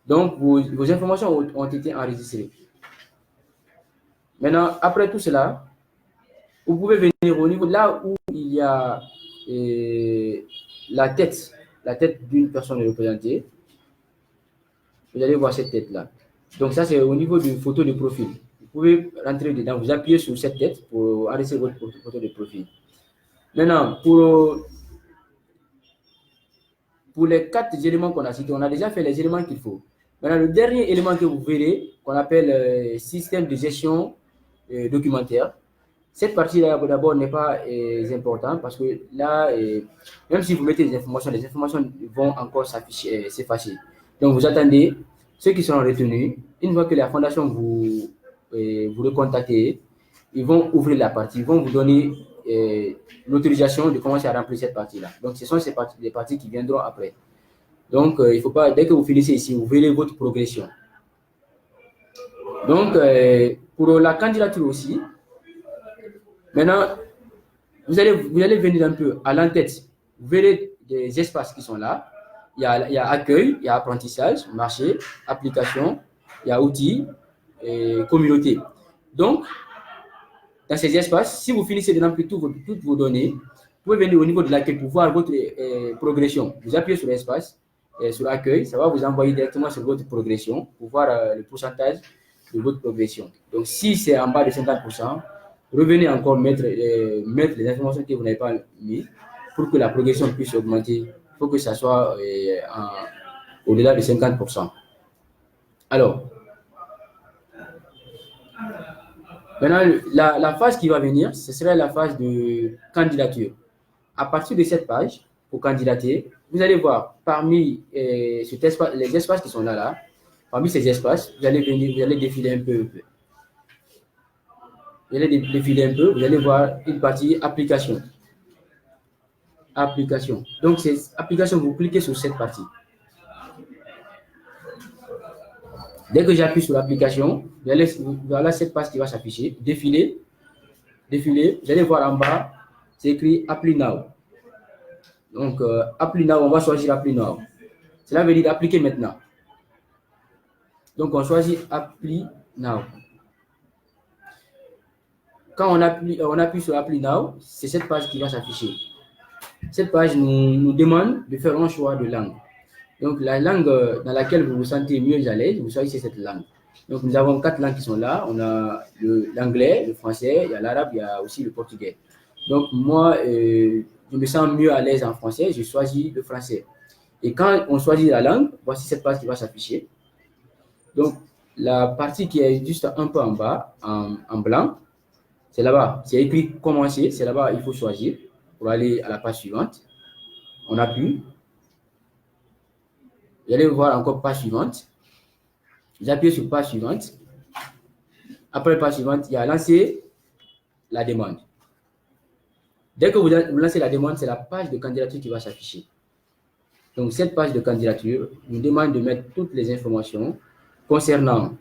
Donc, vos informations ont été enregistrées. Maintenant, après tout cela, vous pouvez venir au niveau là où il y a la tête d'une personne représentée. Vous allez voir cette tête-là. Donc, ça, c'est au niveau de photo de profil. pouvez rentrer dedans, vous appuyez sur cette tête pour enregistrer votre photo de profil. Maintenant, pour les 4 éléments qu'on a cités, on a déjà fait les éléments qu'il faut. Maintenant, le dernier élément que vous verrez, qu'on appelle système de gestion documentaire, cette partie-là, d'abord, n'est pas importante parce que là, même si vous mettez les informations vont encore s'effacer. Donc, vous attendez ceux qui seront retenus. Une fois que la fondation vous recontactez, ils vont ouvrir la partie, ils vont vous donner l'autorisation de commencer à remplir cette partie-là. Donc, ce sont les parties qui viendront après. Donc, il ne faut pas, dès que vous finissez ici, vous verrez votre progression. Donc, pour la candidature aussi, maintenant, vous allez venir un peu à l'entête. Vous verrez des espaces qui sont là. Il y a accueil, il y a apprentissage, marché, application, il y a outils et communauté. Donc, dans ces espaces, si vous finissez de remplir toutes vos données, vous pouvez venir au niveau de l'accueil pour voir votre progression. Vous appuyez sur l'espace, sur accueil, ça va vous envoyer directement sur votre progression pour voir le pourcentage de votre progression. Donc, si c'est en bas de 50%, revenez encore mettre les informations que vous n'avez pas mis pour que la progression puisse augmenter. Il faut que ça soit au-delà de 50%. Alors, maintenant, la phase qui va venir, ce serait la phase de candidature. À partir de cette page, pour candidater, vous allez voir parmi les espaces qui sont là, parmi ces espaces, vous allez défiler un peu. Vous allez défiler un peu, vous allez voir une partie application. Application. Donc, ces applications, vous cliquez sur cette partie. Dès que j'appuie sur l'application, voilà cette page qui va s'afficher. Défiler. Vous allez voir en bas, c'est écrit Apply Now. Donc, Apply Now, on va choisir Apply Now. Cela veut dire appliquer maintenant. Donc, on choisit Apply Now. Quand on appuie sur Apply Now, c'est cette page qui va s'afficher. Cette page nous demande de faire un choix de langue. Donc, la langue dans laquelle vous vous sentez mieux à l'aise, vous choisissez cette langue. Donc, nous avons 4 langues qui sont là. On a l'anglais, le français, il y a l'arabe, il y a aussi le portugais. Donc, moi, je me sens mieux à l'aise en français, je choisis le français. Et quand on choisit la langue, voici cette page qui va s'afficher. Donc, la partie qui est juste un peu en bas, en blanc, c'est là-bas. C'est écrit commencer, c'est là-bas, il faut choisir pour aller à la page suivante. On appuie. Vous allez voir encore page suivante. Vous appuyez sur page suivante. Après la page suivante, il y a lancer la demande. Dès que vous lancez la demande, c'est la page de candidature qui va s'afficher. Donc, cette page de candidature nous demande de mettre toutes les informations concernant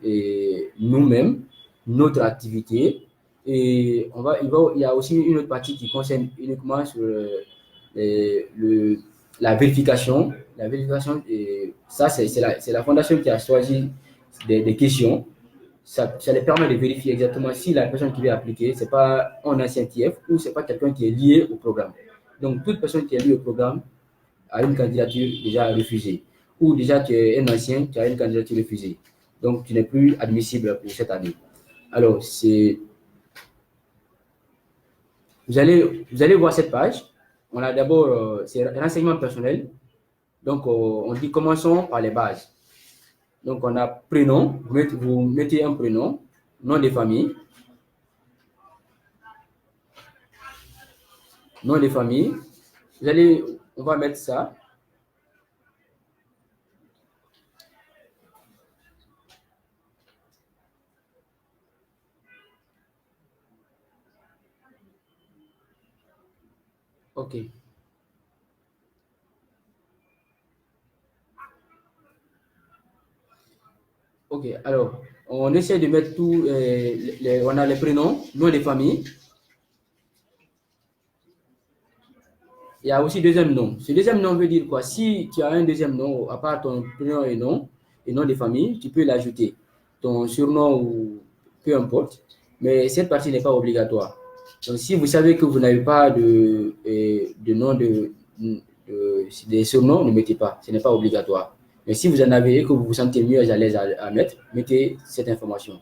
nous-mêmes, notre activité. Et il y a aussi une autre partie qui concerne uniquement sur la vérification. La vérification, ça, c'est la fondation qui a choisi des questions. Ça les permet de vérifier exactement si la personne qui veut appliquer, ce n'est pas un ancien TF ou ce n'est pas quelqu'un qui est lié au programme. Donc, toute personne qui est liée au programme a une candidature déjà refusée. Ou déjà tu es un ancien, tu as une candidature refusée. Donc, tu n'es plus admissible pour cette année. Alors, vous allez voir cette page. On a d'abord, c'est renseignements personnels. Donc, on dit commençons par les bases. Donc, on a prénom, vous mettez un prénom, nom de famille. Nom de famille. On va mettre ça. OK. OK, alors, on essaie de mettre tout, on a les prénoms, nom de famille. Il y a aussi deuxième nom. Ce deuxième nom veut dire quoi? Si tu as un deuxième nom, à part ton prénom et nom de famille, tu peux l'ajouter. Ton surnom ou peu importe. Mais cette partie n'est pas obligatoire. Donc, si vous savez que vous n'avez pas de nom des surnoms, ne mettez pas. Ce n'est pas obligatoire. Mais si vous en avez et que vous vous sentez mieux à l'aise à mettre, mettez cette information.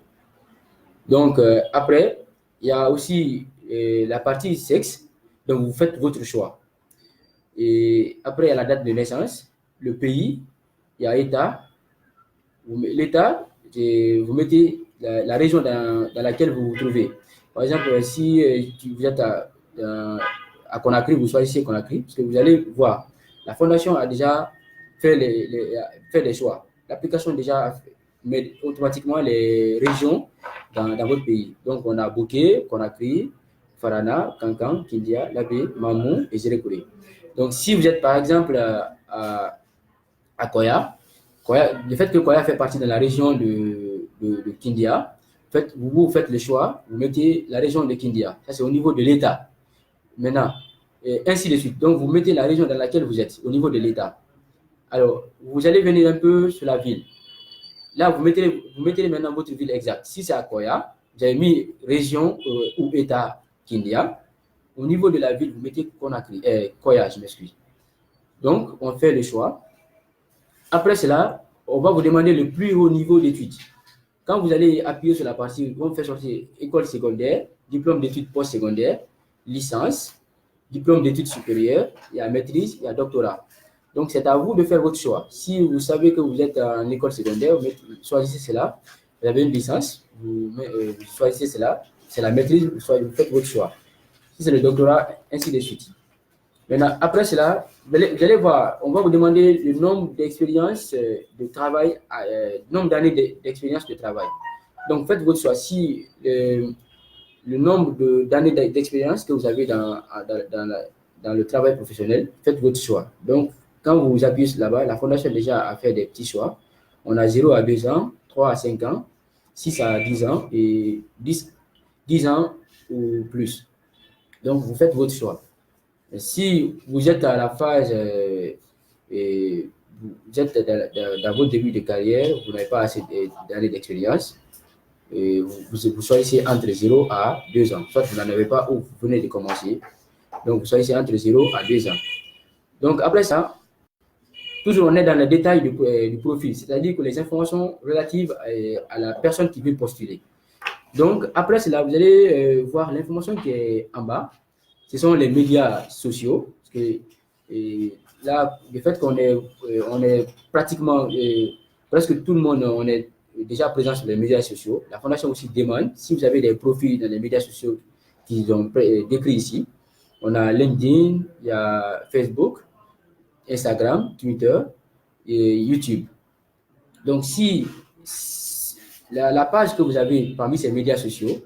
Donc, après, il y a aussi la partie sexe. Donc, vous faites votre choix. Et après, il y a la date de naissance, le pays, il y a État. L'État, vous mettez la région dans laquelle vous vous trouvez. Par exemple, si vous êtes à Conakry, vous choisissez Conakry, parce que vous allez voir, la fondation a déjà fait les choix. L'application déjà met automatiquement les régions dans votre pays. Donc, on a Bouquet, Conakry, Farana, Kankan, Kindia, Labé, Mamou et Zérékouré. Donc, si vous êtes par exemple à Koya, le fait que Koya fait partie de la région de Kindia, vous faites le choix, vous mettez la région de Kindia. Ça, c'est au niveau de l'État. Maintenant, et ainsi de suite. Donc, vous mettez la région dans laquelle vous êtes, au niveau de l'État. Alors, vous allez venir un peu sur la ville. Là, vous mettez maintenant votre ville exacte. Si c'est à Koya, vous avez mis région ou État Kindia. Au niveau de la ville, vous mettez Conakry, Koya, je m'excuse. Donc, on fait le choix. Après cela, on va vous demander le plus haut niveau d'études. Quand vous allez appuyer sur la partie, on fait sortir école secondaire, diplôme d'études postsecondaires, licence, diplôme d'études supérieures, il y a maîtrise, il y a doctorat. Donc, c'est à vous de faire votre choix. Si vous savez que vous êtes en école secondaire, vous choisissez cela. Vous avez une licence, vous choisissez cela. C'est la maîtrise, vous faites votre choix. Si c'est le doctorat, ainsi de suite. Maintenant, après cela, vous allez voir, on va vous demander le nombre d'expériences de travail, nombre d'années d'expérience de travail. Donc, faites votre choix. Si le nombre d'années d'expérience que vous avez dans le travail professionnel, faites votre choix. Donc, quand vous appuyez là-bas, la fondation déjà a fait des petits choix. On a 0 à 2 ans, 3 à 5 ans, 6 à 10 ans et 10 ans ou plus. Donc, vous faites votre choix. Si vous êtes à la phase, et vous êtes dans votre début de carrière, vous n'avez pas assez d'années d'expérience, et vous choisissez entre 0 à 2 ans. Soit vous n'en avez pas ou vous venez de commencer. Donc, vous choisissez entre 0 à 2 ans. Donc, après ça, toujours on est dans le détail du profil, c'est-à-dire que les informations relatives à la personne qui veut postuler. Donc, après cela, vous allez voir l'information qui est en bas. Ce sont les médias sociaux. Parce que, là, le fait qu'on est pratiquement, presque tout le monde, on est déjà présent sur les médias sociaux. La Fondation aussi demande, si vous avez des profils dans les médias sociaux qu'ils ont décrits ici, on a LinkedIn, il y a Facebook, Instagram, Twitter et YouTube. Donc, si la page que vous avez parmi ces médias sociaux,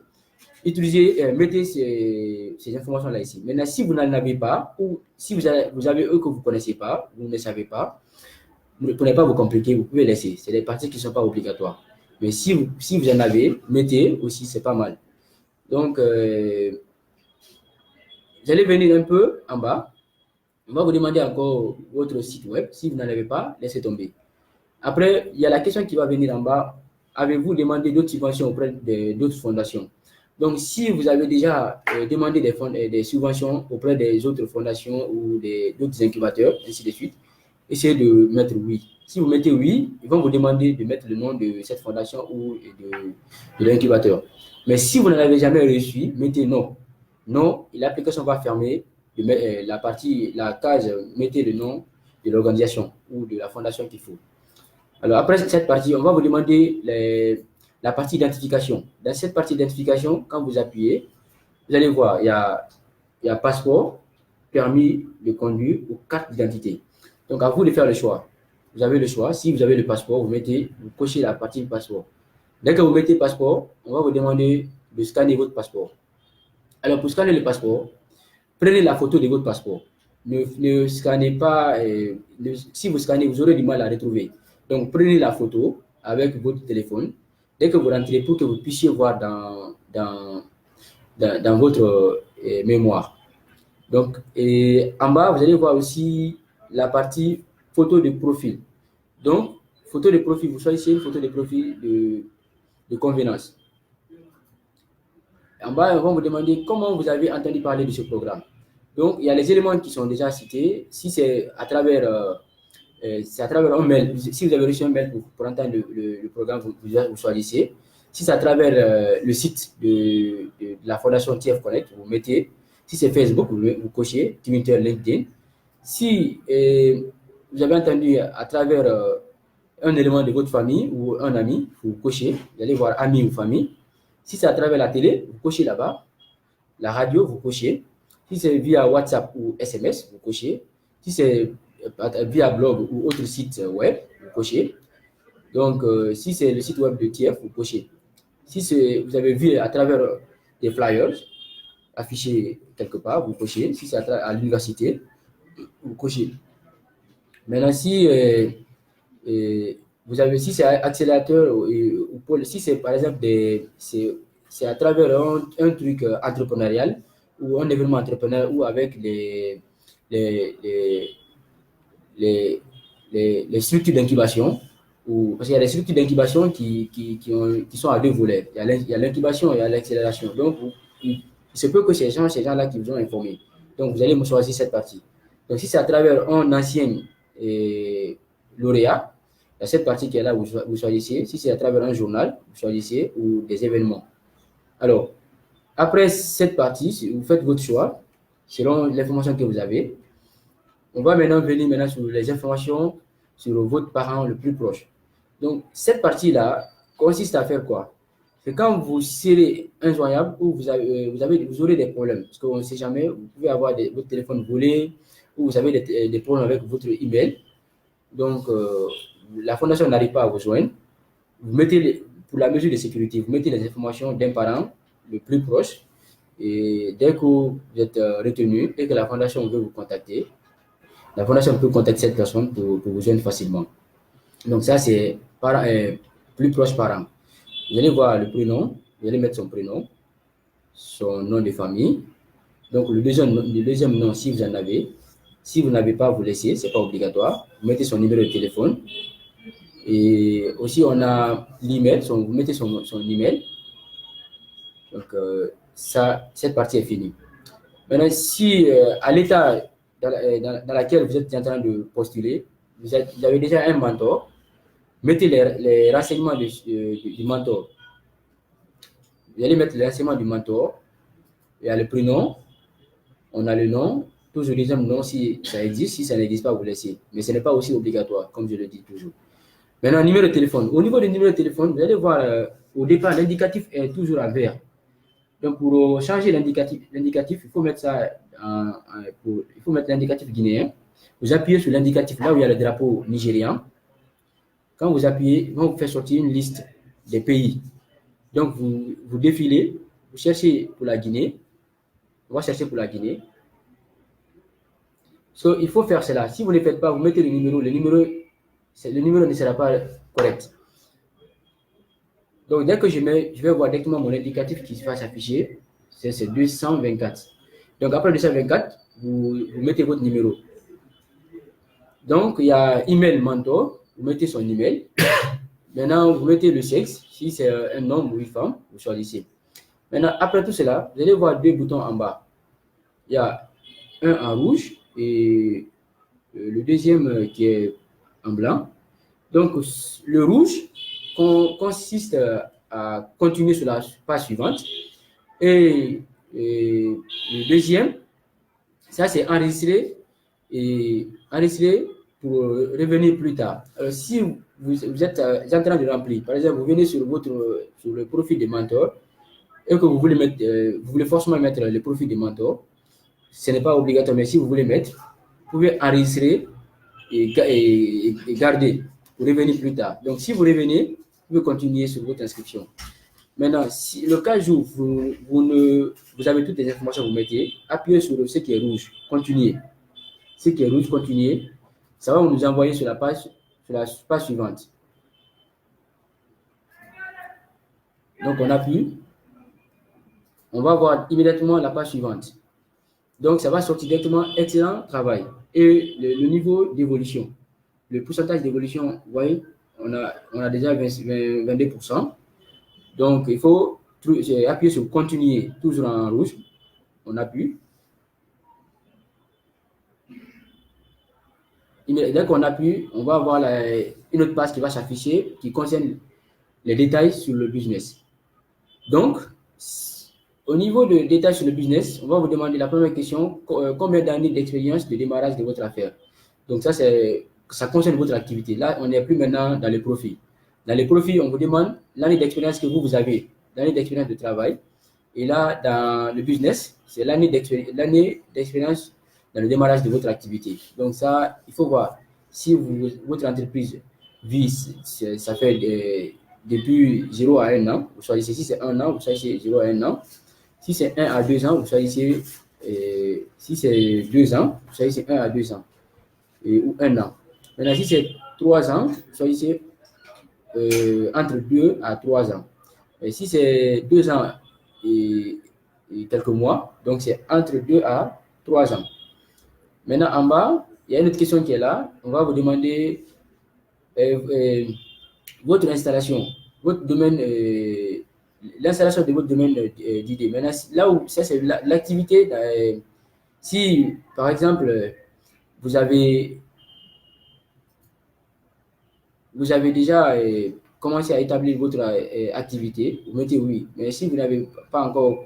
mettez ces informations-là ici. Maintenant, si vous n'en avez pas, ou si vous avez eux que vous ne connaissez pas, vous ne savez pas, ne prenez pas vous compliquer, vous pouvez laisser. C'est des parties qui ne sont pas obligatoires. Mais si vous en avez, mettez aussi, c'est pas mal. Donc, vous allez venir un peu en bas. On va vous demander encore votre site web. Si vous n'en avez pas, laissez tomber. Après, il y a la question qui va venir en bas. Avez-vous demandé d'autres subventions auprès d'autres fondations? Donc, si vous avez déjà demandé des subventions auprès des autres fondations ou d'autres incubateurs, ainsi de suite, essayez de mettre oui. Si vous mettez oui, ils vont vous demander de mettre le nom de cette fondation ou de l'incubateur. Mais si vous n'en avez jamais reçu, mettez non. Non, l'application va fermer. La case, mettez le nom de l'organisation ou de la fondation qu'il faut. Alors, après cette partie, on va vous demander la partie identification. Dans cette partie d'identification, quand vous appuyez, vous allez voir, il y a passeport, permis de conduire ou carte d'identité. Donc, à vous de faire le choix. Vous avez le choix. Si vous avez le passeport, vous cochez la partie passeport. Dès que vous mettez passeport, on va vous demander de scanner votre passeport. Alors, pour scanner le passeport, prenez la photo de votre passeport. Ne scannez pas. Si vous scannez, vous aurez du mal à retrouver. Donc, prenez la photo avec votre téléphone. Dès que vous rentrez, pour que vous puissiez voir dans votre mémoire. Donc, en bas, vous allez voir aussi la partie photo de profil. Donc, photo de profil, vous choisissez une photo de profil de convenance. En bas, on va vous demander comment vous avez entendu parler de ce programme. Donc, il y a les éléments qui sont déjà cités. Si c'est à travers un mail, si vous avez reçu un mail pour entendre le programme, vous choisissez. Si c'est à travers le site de la fondation TF Connect, vous mettez. Si c'est Facebook, vous cochez Twitter, LinkedIn. Si vous avez entendu à travers un élément de votre famille ou un ami, vous cochez. Vous allez voir ami ou famille. Si c'est à travers la télé, vous cochez là-bas. La radio, vous cochez. Si c'est via WhatsApp ou SMS, vous cochez. Si c'est via blog ou autre site web, vous cochez. Donc, si c'est le site web de TF, vous cochez. Si vous avez vu à travers des flyers affichés quelque part, vous cochez. Si c'est à l'université, vous cochez. Maintenant, si vous avez, si c'est accélérateur ou pôle, si c'est par exemple c'est à travers un truc entrepreneurial ou un événement entrepreneurial ou avec les, les, les, les structures d'incubation, parce qu'il y a des structures d'incubation qui sont à deux volets. Il y a l'incubation et il y a l'accélération. Donc, il se peut que ces gens-là qui vous ont informé. Donc, vous allez me choisir cette partie. Donc, si c'est à travers un ancien lauréat, il y a cette partie qui est là, vous choisissez. Si c'est à travers un journal, vous choisissez ou des événements. Alors, après cette partie, vous faites votre choix selon l'information que vous avez. On va maintenant venir sur les informations sur votre parent le plus proche. Donc, cette partie-là consiste à faire quoi? C'est quand vous serez injoignable ou vous aurez des problèmes. Parce qu'on ne sait jamais, vous pouvez avoir votre téléphone volé ou vous avez des problèmes avec votre email. Donc, la fondation n'arrive pas à vous joindre. Vous mettez, pour la mesure de sécurité, vous mettez les informations d'un parent le plus proche. Et dès que vous êtes retenu et que la fondation veut vous contacter, la fondation peut contacter cette personne pour vous joindre facilement. Donc ça, c'est plus proche parent. Vous allez voir le prénom, vous allez mettre son prénom, son nom de famille. Donc le deuxième nom, si vous en avez. Si vous n'avez pas, vous laissez, ce n'est pas obligatoire. Vous mettez son numéro de téléphone. Et aussi, on a l'email, vous mettez son email. Donc cette partie est finie. Maintenant, si à l'état dans laquelle vous êtes en train de postuler, vous avez déjà un mentor, mettez les renseignements du mentor. Vous allez mettre les renseignements du mentor. Il y a le prénom, on a le nom, toujours le deuxième nom si ça existe. Si ça n'existe pas, vous laissez. Mais ce n'est pas aussi obligatoire, comme je le dis toujours. Maintenant, numéro de téléphone. Au niveau du numéro de téléphone, vous allez voir au départ, l'indicatif est toujours en vert. Donc, pour changer l'indicatif, il faut mettre ça il faut mettre l'indicatif guinéen. Vous appuyez sur l'indicatif là où il y a le drapeau nigérian. Quand vous appuyez, on vous fait sortir une liste des pays. Donc, vous défilez, vous cherchez pour la Guinée. On va chercher pour la Guinée. Il faut faire cela. Si vous ne le faites pas, vous mettez le numéro. Le numéro ne sera pas correct. Donc, dès que je vais voir directement mon indicatif qui va s'afficher. C'est 224. Donc, après 224, vous mettez votre numéro. Donc, il y a email mentor. Vous mettez son email. Maintenant, vous mettez le sexe. Si c'est un homme ou une femme, vous choisissez. Maintenant, après tout cela, vous allez voir deux boutons en bas. Il y a un en rouge et le deuxième qui est en blanc. Donc, le rouge consiste à continuer sur la page suivante. Et le deuxième, ça c'est enregistré pour revenir plus tard. Alors, si vous êtes en train de remplir, par exemple, vous venez sur le profil de mentor et que vous voulez forcément mettre le profil de mentor, ce n'est pas obligatoire, mais si vous voulez mettre, vous pouvez enregistrer et garder pour revenir plus tard. Donc, si vous revenez, vous pouvez continuer sur votre inscription. Maintenant, si le cas où vous avez toutes les informations, vous mettez, appuyez sur ce qui est rouge, continuez. Ce qui est rouge, continuez. Ça va nous envoyer sur la page suivante. Donc, on appuie. On va voir immédiatement la page suivante. Donc, ça va sortir directement excellent travail. Et le niveau d'évolution. Le pourcentage d'évolution, vous voyez, on a déjà 22%. Donc, il faut appuyer sur continuer, toujours en rouge. On appuie. Dès qu'on appuie, on va avoir une autre page qui va s'afficher qui concerne les détails sur le business. Donc, au niveau de détails sur le business, on va vous demander la première question, combien d'années d'expérience de démarrage de votre affaire? Donc ça concerne votre activité. Là, on n'est plus maintenant dans les profits. Dans les profits, on vous demande l'année d'expérience que vous avez, l'année d'expérience de travail. Et là, dans le business, c'est l'année d'expérience dans le démarrage de votre activité. Donc ça, il faut voir si votre entreprise vit, ça fait depuis 0 à 1 an, vous choisissez, si c'est 1 an, vous choisissez 0 à 1 an. Si c'est 1 à 2 ans, vous choisissez, si c'est 2 ans, vous choisissez 1 à 2 ans ou 1 an. Maintenant, si c'est 3 ans, vous choisissez entre 2 à 3 ans. Et si c'est 2 ans et quelques mois, donc c'est entre 2 à 3 ans. Maintenant, en bas, il y a une autre question qui est là. On va vous demander votre installation, votre domaine, l'installation de votre domaine d'idée. Maintenant, là où ça, c'est l'activité. Si, par exemple, vous avez déjà commencé à établir votre activité, vous mettez oui. Mais si vous n'avez pas encore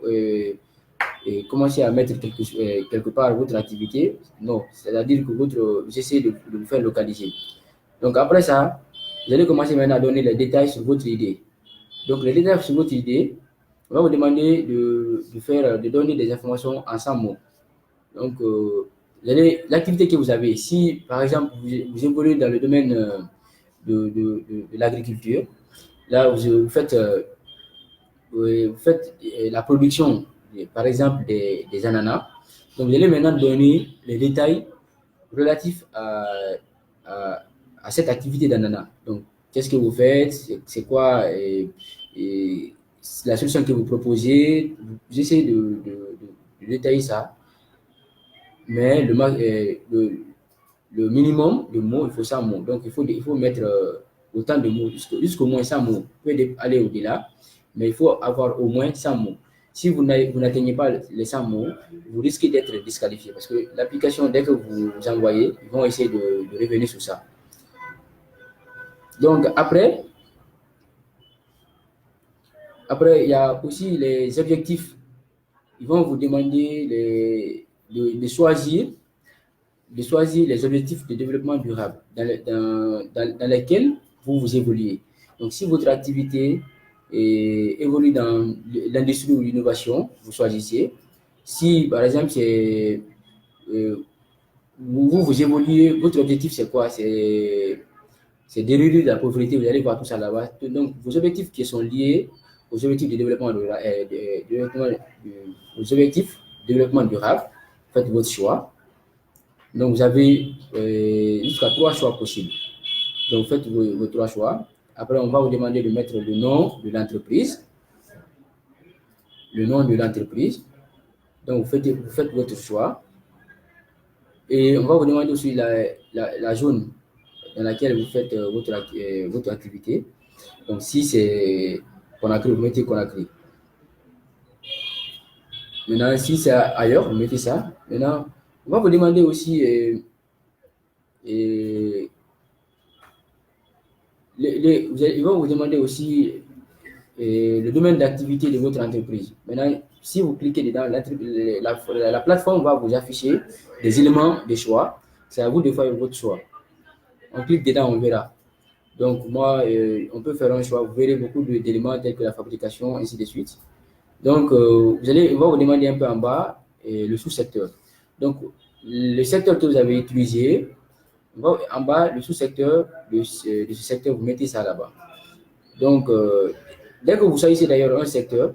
commencé à mettre quelque part votre activité, non. C'est-à-dire que vous essayez de vous faire localiser. Donc après ça, vous allez commencer maintenant à donner les détails sur votre idée. Donc les détails sur votre idée, on va vous demander de donner des informations en 100 mots. Donc l'activité que vous avez, si par exemple vous évoluez dans le domaine de l'agriculture, là vous faites la production, par exemple des ananas. Donc vous allez maintenant donner les détails relatifs à cette activité d'ananas. Donc, qu'est-ce que vous faites? C'est quoi la solution que vous proposez? Vous essayez de détailler ça. Mais le minimum de mots, il faut 100 mots. Donc, il faut mettre autant de mots, jusqu'au moins 100 mots. Vous pouvez aller au-delà, mais il faut avoir au moins 100 mots. Si vous n'atteignez pas les 100 mots, vous risquez d'être disqualifié parce que l'application, dès que vous envoyez, ils vont essayer de revenir sur ça. Donc, après, il y a aussi les objectifs. Ils vont vous demander de choisir les objectifs de développement durable dans lesquels vous évoluez. Donc, si votre activité évolue dans l'industrie ou l'innovation, vous choisissez. Si, par exemple, vous évoluez, votre objectif, c'est quoi? C'est de réduire la pauvreté. Vous allez voir tout ça là-bas. Donc, vos objectifs qui sont liés aux objectifs de développement durable, faites votre choix. Donc, vous avez jusqu'à 3 choix possibles. Donc, faites vos 3 choix. Après, on va vous demander de mettre le nom de l'entreprise. Le nom de l'entreprise. Donc, vous faites votre choix. Et on va vous demander aussi la zone dans laquelle vous faites votre activité. Donc, si c'est Conakry, vous mettez Conakry. Maintenant, si c'est ailleurs, vous mettez ça. Maintenant, on va vous demander aussi ils vont vous demander aussi le domaine d'activité de votre entreprise. Maintenant, si vous cliquez dedans, la plateforme va vous afficher des éléments de choix. C'est à vous de faire votre choix. On clique dedans, on verra. Donc, moi, on peut faire un choix. Vous verrez beaucoup d'éléments tels que la fabrication, ainsi de suite. Donc, on va vous demander un peu en bas le sous-secteur. Donc, le secteur que vous avez utilisé, en bas, le sous-secteur de ce secteur, vous mettez ça là-bas. Donc, dès que vous choisissez d'ailleurs un secteur,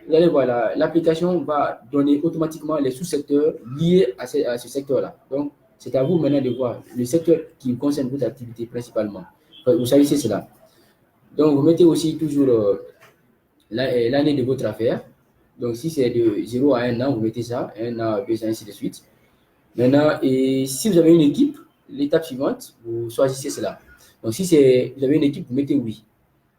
vous allez voir, l'application va donner automatiquement les sous-secteurs liés à ce secteur-là. Donc, c'est à vous maintenant de voir le secteur qui concerne votre activité principalement. Vous choisissez cela. Donc, vous mettez aussi toujours l'année de votre affaire. Donc, si c'est de 0 à 1 an, vous mettez ça, 1 an, 2 ans, ainsi de suite. Maintenant, et si vous avez une équipe, l'étape suivante, vous choisissez cela. Donc, si vous avez une équipe, vous mettez oui.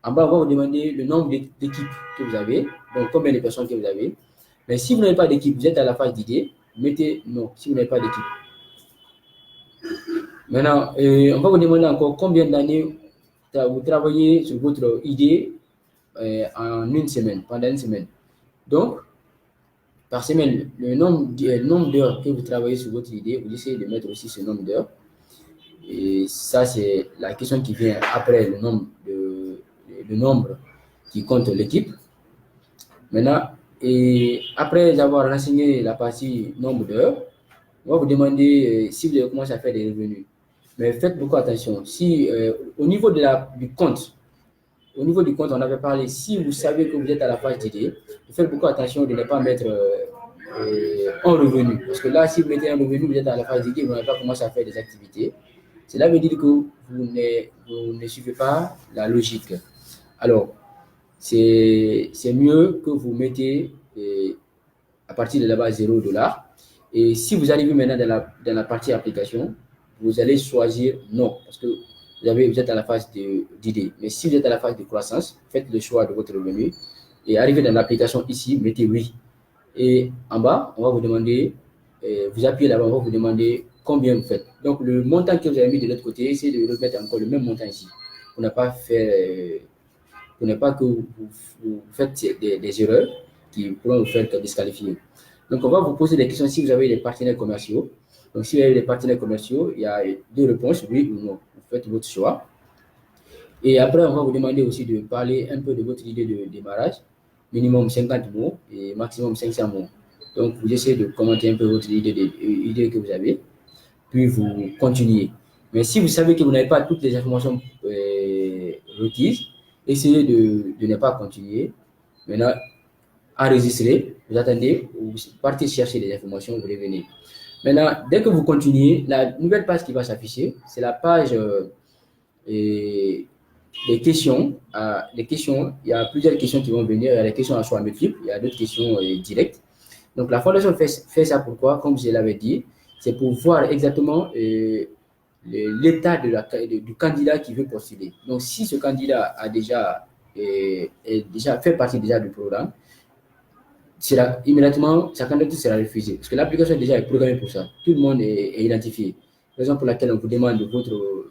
En bas, on va vous demander le nombre d'équipes que vous avez, donc combien de personnes que vous avez. Mais si vous n'avez pas d'équipe, vous êtes à la phase d'idée, mettez non, si vous n'avez pas d'équipe. Maintenant, on va vous demander encore combien d'années vous travaillez sur votre idée en une semaine, pendant une semaine. Donc, par semaine, le nombre d'heures que vous travaillez sur votre idée, vous essayez de mettre aussi ce nombre d'heures. Et ça, c'est la question qui vient après le nombre qui compte l'équipe. Maintenant, et après avoir renseigné la partie nombre d'heures, on va vous demander si vous avez commencé à faire des revenus. Mais faites beaucoup attention. Si au niveau du compte, on avait parlé, si vous savez que vous êtes à la phase d'idée, faites beaucoup attention de ne pas mettre un revenu. Parce que là, si vous mettez un revenu, vous êtes à la phase d'idée, vous n'avez pas commencé à faire des activités. Cela veut dire que vous ne suivez pas la logique. Alors, c'est mieux que vous mettez à partir de là-bas $0. Et si vous arrivez maintenant dans la partie application, vous allez choisir non, parce que vous êtes à la phase d'idée. Mais si vous êtes à la phase de croissance, faites le choix de votre revenu et arrivez dans l'application ici, mettez oui. Et en bas, on va vous demander, vous appuyez là-bas, on va vous demander combien vous faites. Donc, le montant que vous avez mis de l'autre côté, essayez de remettre encore le même montant ici. Pour ne pas que vous faites des erreurs qui pourront vous faire disqualifier. Donc, on va vous poser des questions si vous avez des partenaires commerciaux. Donc, si vous avez des partenaires commerciaux, il y a deux réponses, oui ou non. Vous faites votre choix. Et après, on va vous demander aussi de parler un peu de votre idée de démarrage, minimum 50 mots et maximum 500 mots. Donc, vous essayez de commenter un peu votre idée que vous avez, puis vous continuez. Mais si vous savez que vous n'avez pas toutes les informations requises, essayez de ne pas continuer. Maintenant, enregistrez, vous attendez, vous partez chercher des informations, vous revenez. Maintenant, dès que vous continuez, la nouvelle page qui va s'afficher, c'est la page des questions. Il y a plusieurs questions qui vont venir. Il y a des questions à choix multiples, il y a d'autres questions directes. Donc, la fondation fait ça pourquoi, comme je l'avais dit, c'est pour voir exactement l'état du candidat qui veut postuler. Donc, si ce candidat a déjà fait partie déjà du programme, immédiatement, sa candidature sera refusée. Parce que l'application déjà est programmée pour ça. Tout le monde est identifié. Raison pour laquelle on vous demande votre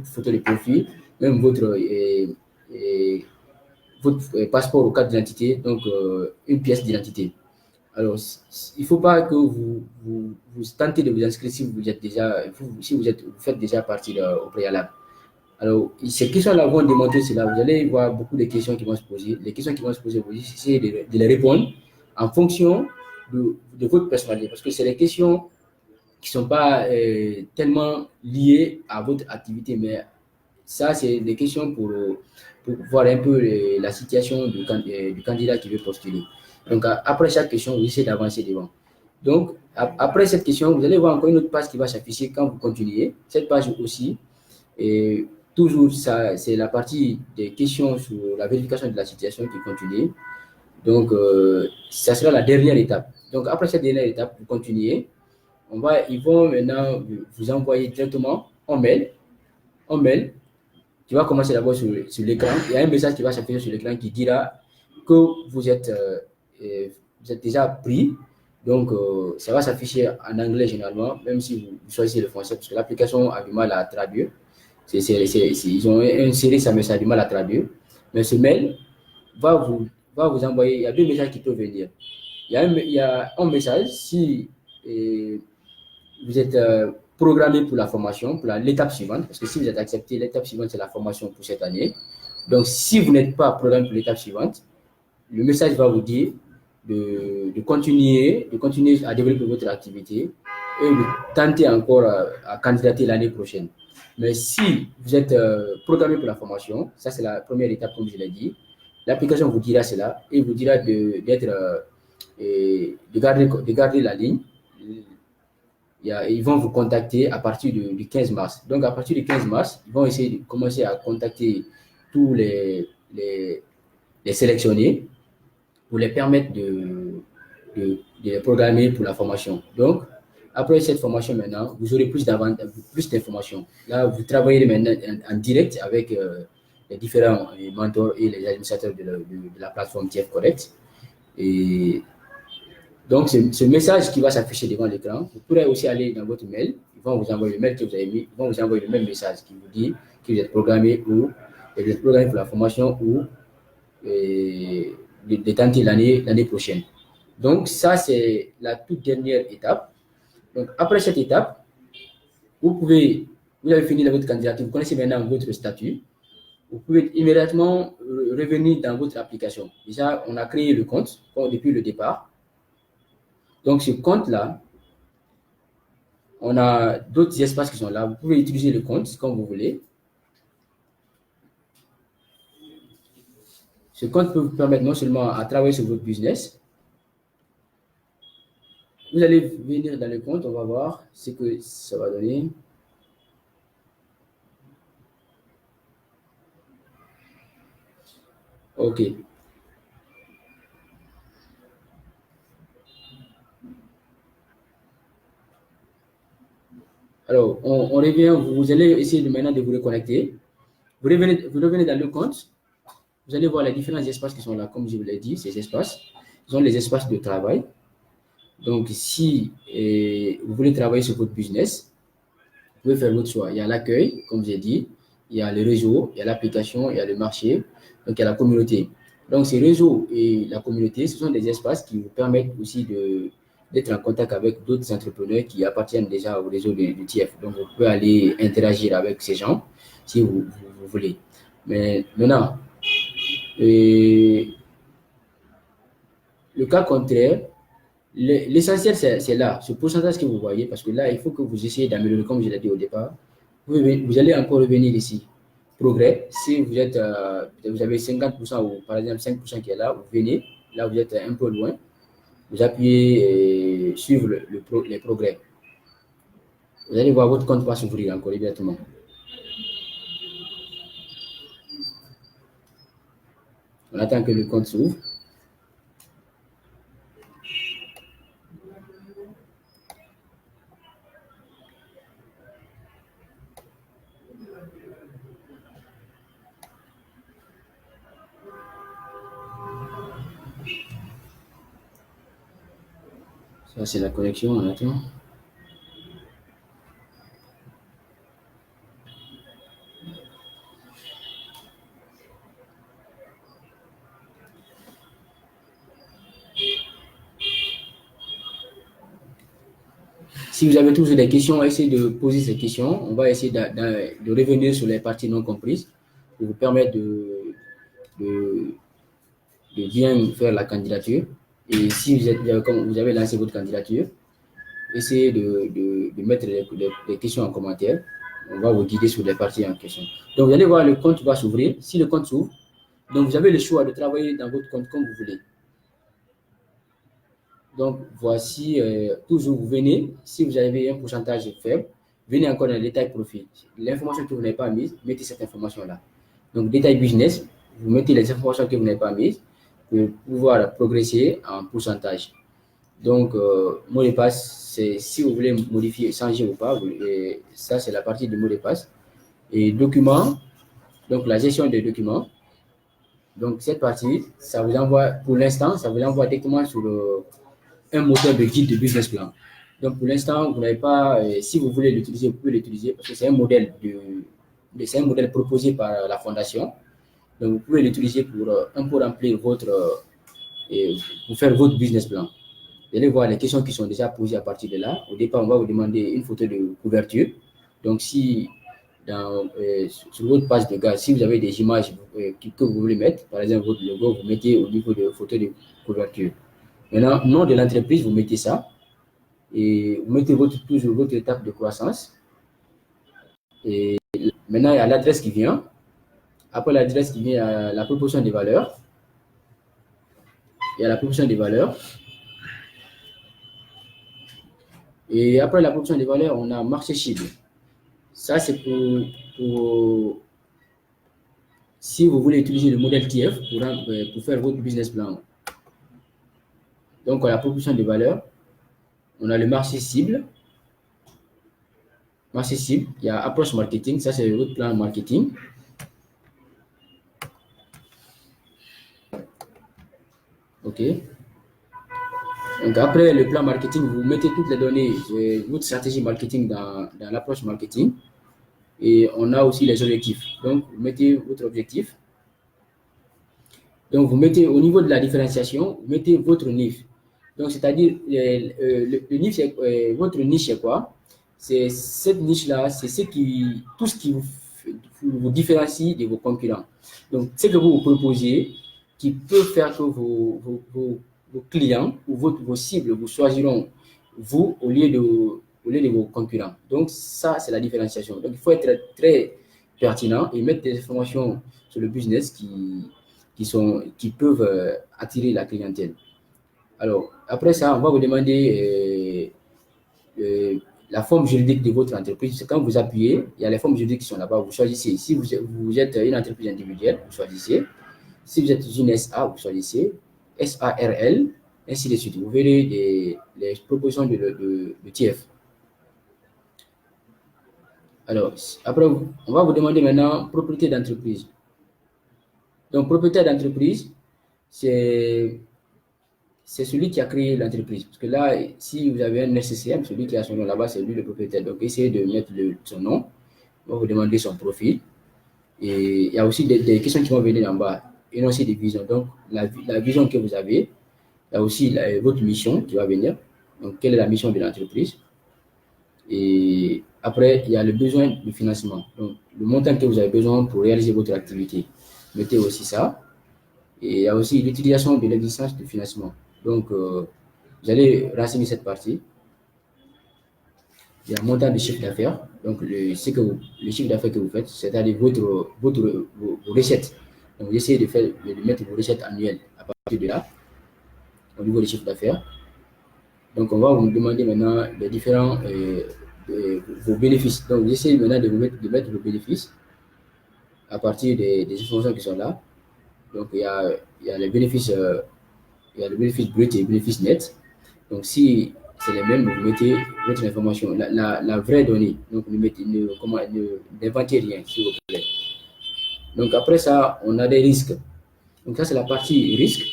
photo de profil, même votre passeport ou carte d'identité, donc une pièce d'identité. Alors, il ne faut pas que vous tentez de vous inscrire si vous faites déjà partie au préalable. Alors, ces questions-là vont démontrer cela. Vous allez voir beaucoup de questions qui vont se poser. Les questions qui vont se poser, vous essayez de les répondre en fonction de votre personnalité. Parce que c'est des questions qui ne sont pas tellement liées à votre activité, mais ça, c'est des questions pour voir un peu la situation du candidat qui veut postuler. Donc, après chaque question, vous essayez d'avancer devant. Donc, après cette question, vous allez voir encore une autre page qui va s'afficher quand vous continuez. Cette page aussi, et toujours, c'est la partie des questions sur la vérification de la situation qui continue. Donc, ça sera la dernière étape. Donc, après cette dernière étape, vous continuez. Ils vont maintenant vous envoyer directement un mail. Tu vas commencer d'abord sur l'écran. Il y a un message qui va s'afficher sur l'écran qui dira que vous êtes déjà pris. Donc, ça va s'afficher en anglais généralement, même si vous choisissez le français, parce que l'application a du mal à traduire. Ils ont inséré ça, mais ça a du mal à traduire. Mais ce mail va vous envoyer. Il y a deux messages qui peuvent venir. Il y a un message si vous êtes programmé pour la formation, pour l'étape suivante, parce que si vous êtes accepté, l'étape suivante, c'est la formation pour cette année. Donc, si vous n'êtes pas programmé pour l'étape suivante, le message va vous dire de continuer à développer votre activité et de tenter encore à candidater l'année prochaine. Mais si vous êtes programmé pour la formation, ça c'est la première étape comme je l'ai dit, l'application vous dira cela et vous dira de garder la ligne. Ils vont vous contacter à partir du 15 mars. Donc à partir du 15 mars, ils vont essayer de commencer à contacter tous les sélectionnés pour les permettre de les programmer pour la formation. Donc, après cette formation maintenant, vous aurez plus d'informations. Là, vous travaillez maintenant en direct avec les différents mentors et les administrateurs de la plateforme TF Connect. Et donc, ce message qui va s'afficher devant l'écran, vous pourrez aussi aller dans votre mail. Ils vont vous envoyer le mail que vous avez mis. Ils vont vous envoyer le même message qui vous dit que vous êtes programmé pour la formation ou de tenter l'année prochaine. Donc, ça, c'est la toute dernière étape. Donc, après cette étape, vous avez fini votre candidature, vous connaissez maintenant votre statut. Vous pouvez immédiatement revenir dans votre application. Déjà, on a créé le compte depuis le départ. Donc, ce compte-là, on a d'autres espaces qui sont là. Vous pouvez utiliser le compte comme vous voulez. Ce compte peut vous permettre non seulement à travailler sur votre business. Vous allez venir dans le compte, on va voir ce que ça va donner. OK. Alors, on revient, vous allez essayer maintenant de vous reconnecter. Vous revenez dans le compte. Vous allez voir les différents espaces qui sont là, comme je vous l'ai dit, ces espaces. Ce sont les espaces de travail. Donc, si vous voulez travailler sur votre business, vous pouvez faire votre choix. Il y a l'accueil, comme j'ai dit, il y a le réseau, il y a l'application, il y a le marché, donc il y a la communauté. Donc, ces réseaux et la communauté, ce sont des espaces qui vous permettent aussi d'être en contact avec d'autres entrepreneurs qui appartiennent déjà au réseau du TF. Donc, vous pouvez aller interagir avec ces gens si vous voulez. Mais maintenant, le cas contraire, l'essentiel, c'est là, ce pourcentage que vous voyez, parce que là, il faut que vous essayez d'améliorer, comme je l'ai dit au départ. Vous allez encore revenir ici. Progrès, si vous avez 50% ou par exemple 5% qui est là, vous venez, là vous êtes un peu loin, vous appuyez suivre les progrès. Vous allez voir votre compte va s'ouvrir encore immédiatement. On attend que le compte s'ouvre. Ça, c'est la connexion, on attend. Si vous avez toujours des questions, essayez de poser ces questions. On va essayer de revenir sur les parties non comprises pour vous permettre de bien faire la candidature. Et si comme vous avez lancé votre candidature, essayez de mettre les questions en commentaire. On va vous guider sur les parties en question. Donc, vous allez voir, le compte va s'ouvrir. Si le compte s'ouvre, donc vous avez le choix de travailler dans votre compte comme vous voulez. Donc, voici, toujours vous venez, si vous avez un pourcentage faible, venez encore dans le détail profil. L'information que vous n'avez pas mise, mettez cette information-là. Donc, détail business, vous mettez les informations que vous n'avez pas mises pour pouvoir progresser en pourcentage. Donc, mot de passe, c'est si vous voulez modifier, changer ou pas, ça c'est la partie du mot de passe. Et documents, donc la gestion des documents. Donc, cette partie, ça vous envoie, pour l'instant, ça vous envoie directement sur un moteur de guide de business plan. Donc, pour l'instant, vous n'avez pas, si vous voulez l'utiliser, vous pouvez l'utiliser parce que c'est un modèle proposé par la fondation. Donc, vous pouvez l'utiliser pour un peu remplir pour faire votre business plan. Vous allez voir les questions qui sont déjà posées à partir de là. Au départ, on va vous demander une photo de couverture. Donc, si sur votre page de gaz, si vous avez des images que vous voulez mettre, par exemple votre logo, vous mettez au niveau de photo de couverture. Maintenant, nom de l'entreprise, vous mettez ça. Et vous mettez toujours votre étape de croissance. Et maintenant, il y a l'adresse qui vient. Après l'adresse qui vient, il y a la proposition des valeurs. Il y a la proposition des valeurs. Et après la proposition des valeurs, on a marché cible. Ça, c'est pour si vous voulez utiliser le modèle TF pour faire votre business plan. Donc, la proposition des valeurs, on a le marché cible. Marché cible, il y a approche marketing. Ça, c'est votre plan marketing. OK. Donc, après le plan marketing, vous mettez toutes les données, votre stratégie marketing dans l'approche marketing. Et on a aussi les objectifs. Donc, vous mettez votre objectif. Donc, vous mettez au niveau de la différenciation, vous mettez votre niche. Donc, c'est-à-dire, le niche, votre niche, c'est quoi? C'est cette niche-là, c'est tout ce qui vous différencie de vos concurrents. Donc, ce que vous proposez, qui peut faire que vos clients ou vos cibles vous choisiront vous au lieu de vos concurrents. Donc, ça, c'est la différenciation. Donc, il faut être très pertinent et mettre des informations sur le business qui peuvent attirer la clientèle. Alors, après ça, on va vous demander la forme juridique de votre entreprise. C'est quand vous appuyez, il y a les formes juridiques qui sont là-bas, vous choisissez. Si vous êtes une entreprise individuelle, vous choisissez. Si vous êtes une SA, vous choisissez SARL, ainsi de suite. Vous verrez les propositions de TF. Alors, après, on va vous demander maintenant propriété d'entreprise. Donc, propriétaire d'entreprise, c'est celui qui a créé l'entreprise. Parce que là, si vous avez un SCCM, celui qui a son nom là-bas, c'est lui le propriétaire. Donc, essayez de mettre son nom. On va vous demander son profil. Et il y a aussi des questions qui vont venir en bas. Et aussi des visions. Donc, la vision que vous avez, il y a aussi votre mission qui va venir. Donc, quelle est la mission de l'entreprise? Et après, il y a le besoin de financement. Donc, le montant que vous avez besoin pour réaliser votre activité. Mettez aussi ça. Et il y a aussi l'utilisation de l'existence de financement. Donc, vous allez renseigner cette partie. Il y a un montant de chiffre d'affaires. Donc, le chiffre d'affaires que vous faites, c'est-à-dire vos recettes. Donc, vous essayez de mettre vos recettes annuelles à partir de là, au niveau des chiffres d'affaires. Donc, on va vous demander maintenant les différents vos bénéfices. Donc, vous essayez maintenant de mettre vos bénéfices à partir des informations qui sont là. Donc, il y a les bénéfices, il y a le bénéfice brut et le bénéfice net. Donc, si c'est les mêmes, vous mettez votre information, la vraie donnée. Donc, n'inventez rien, s'il vous plaît. Donc, après ça, on a des risques. Donc, ça, c'est la partie risque.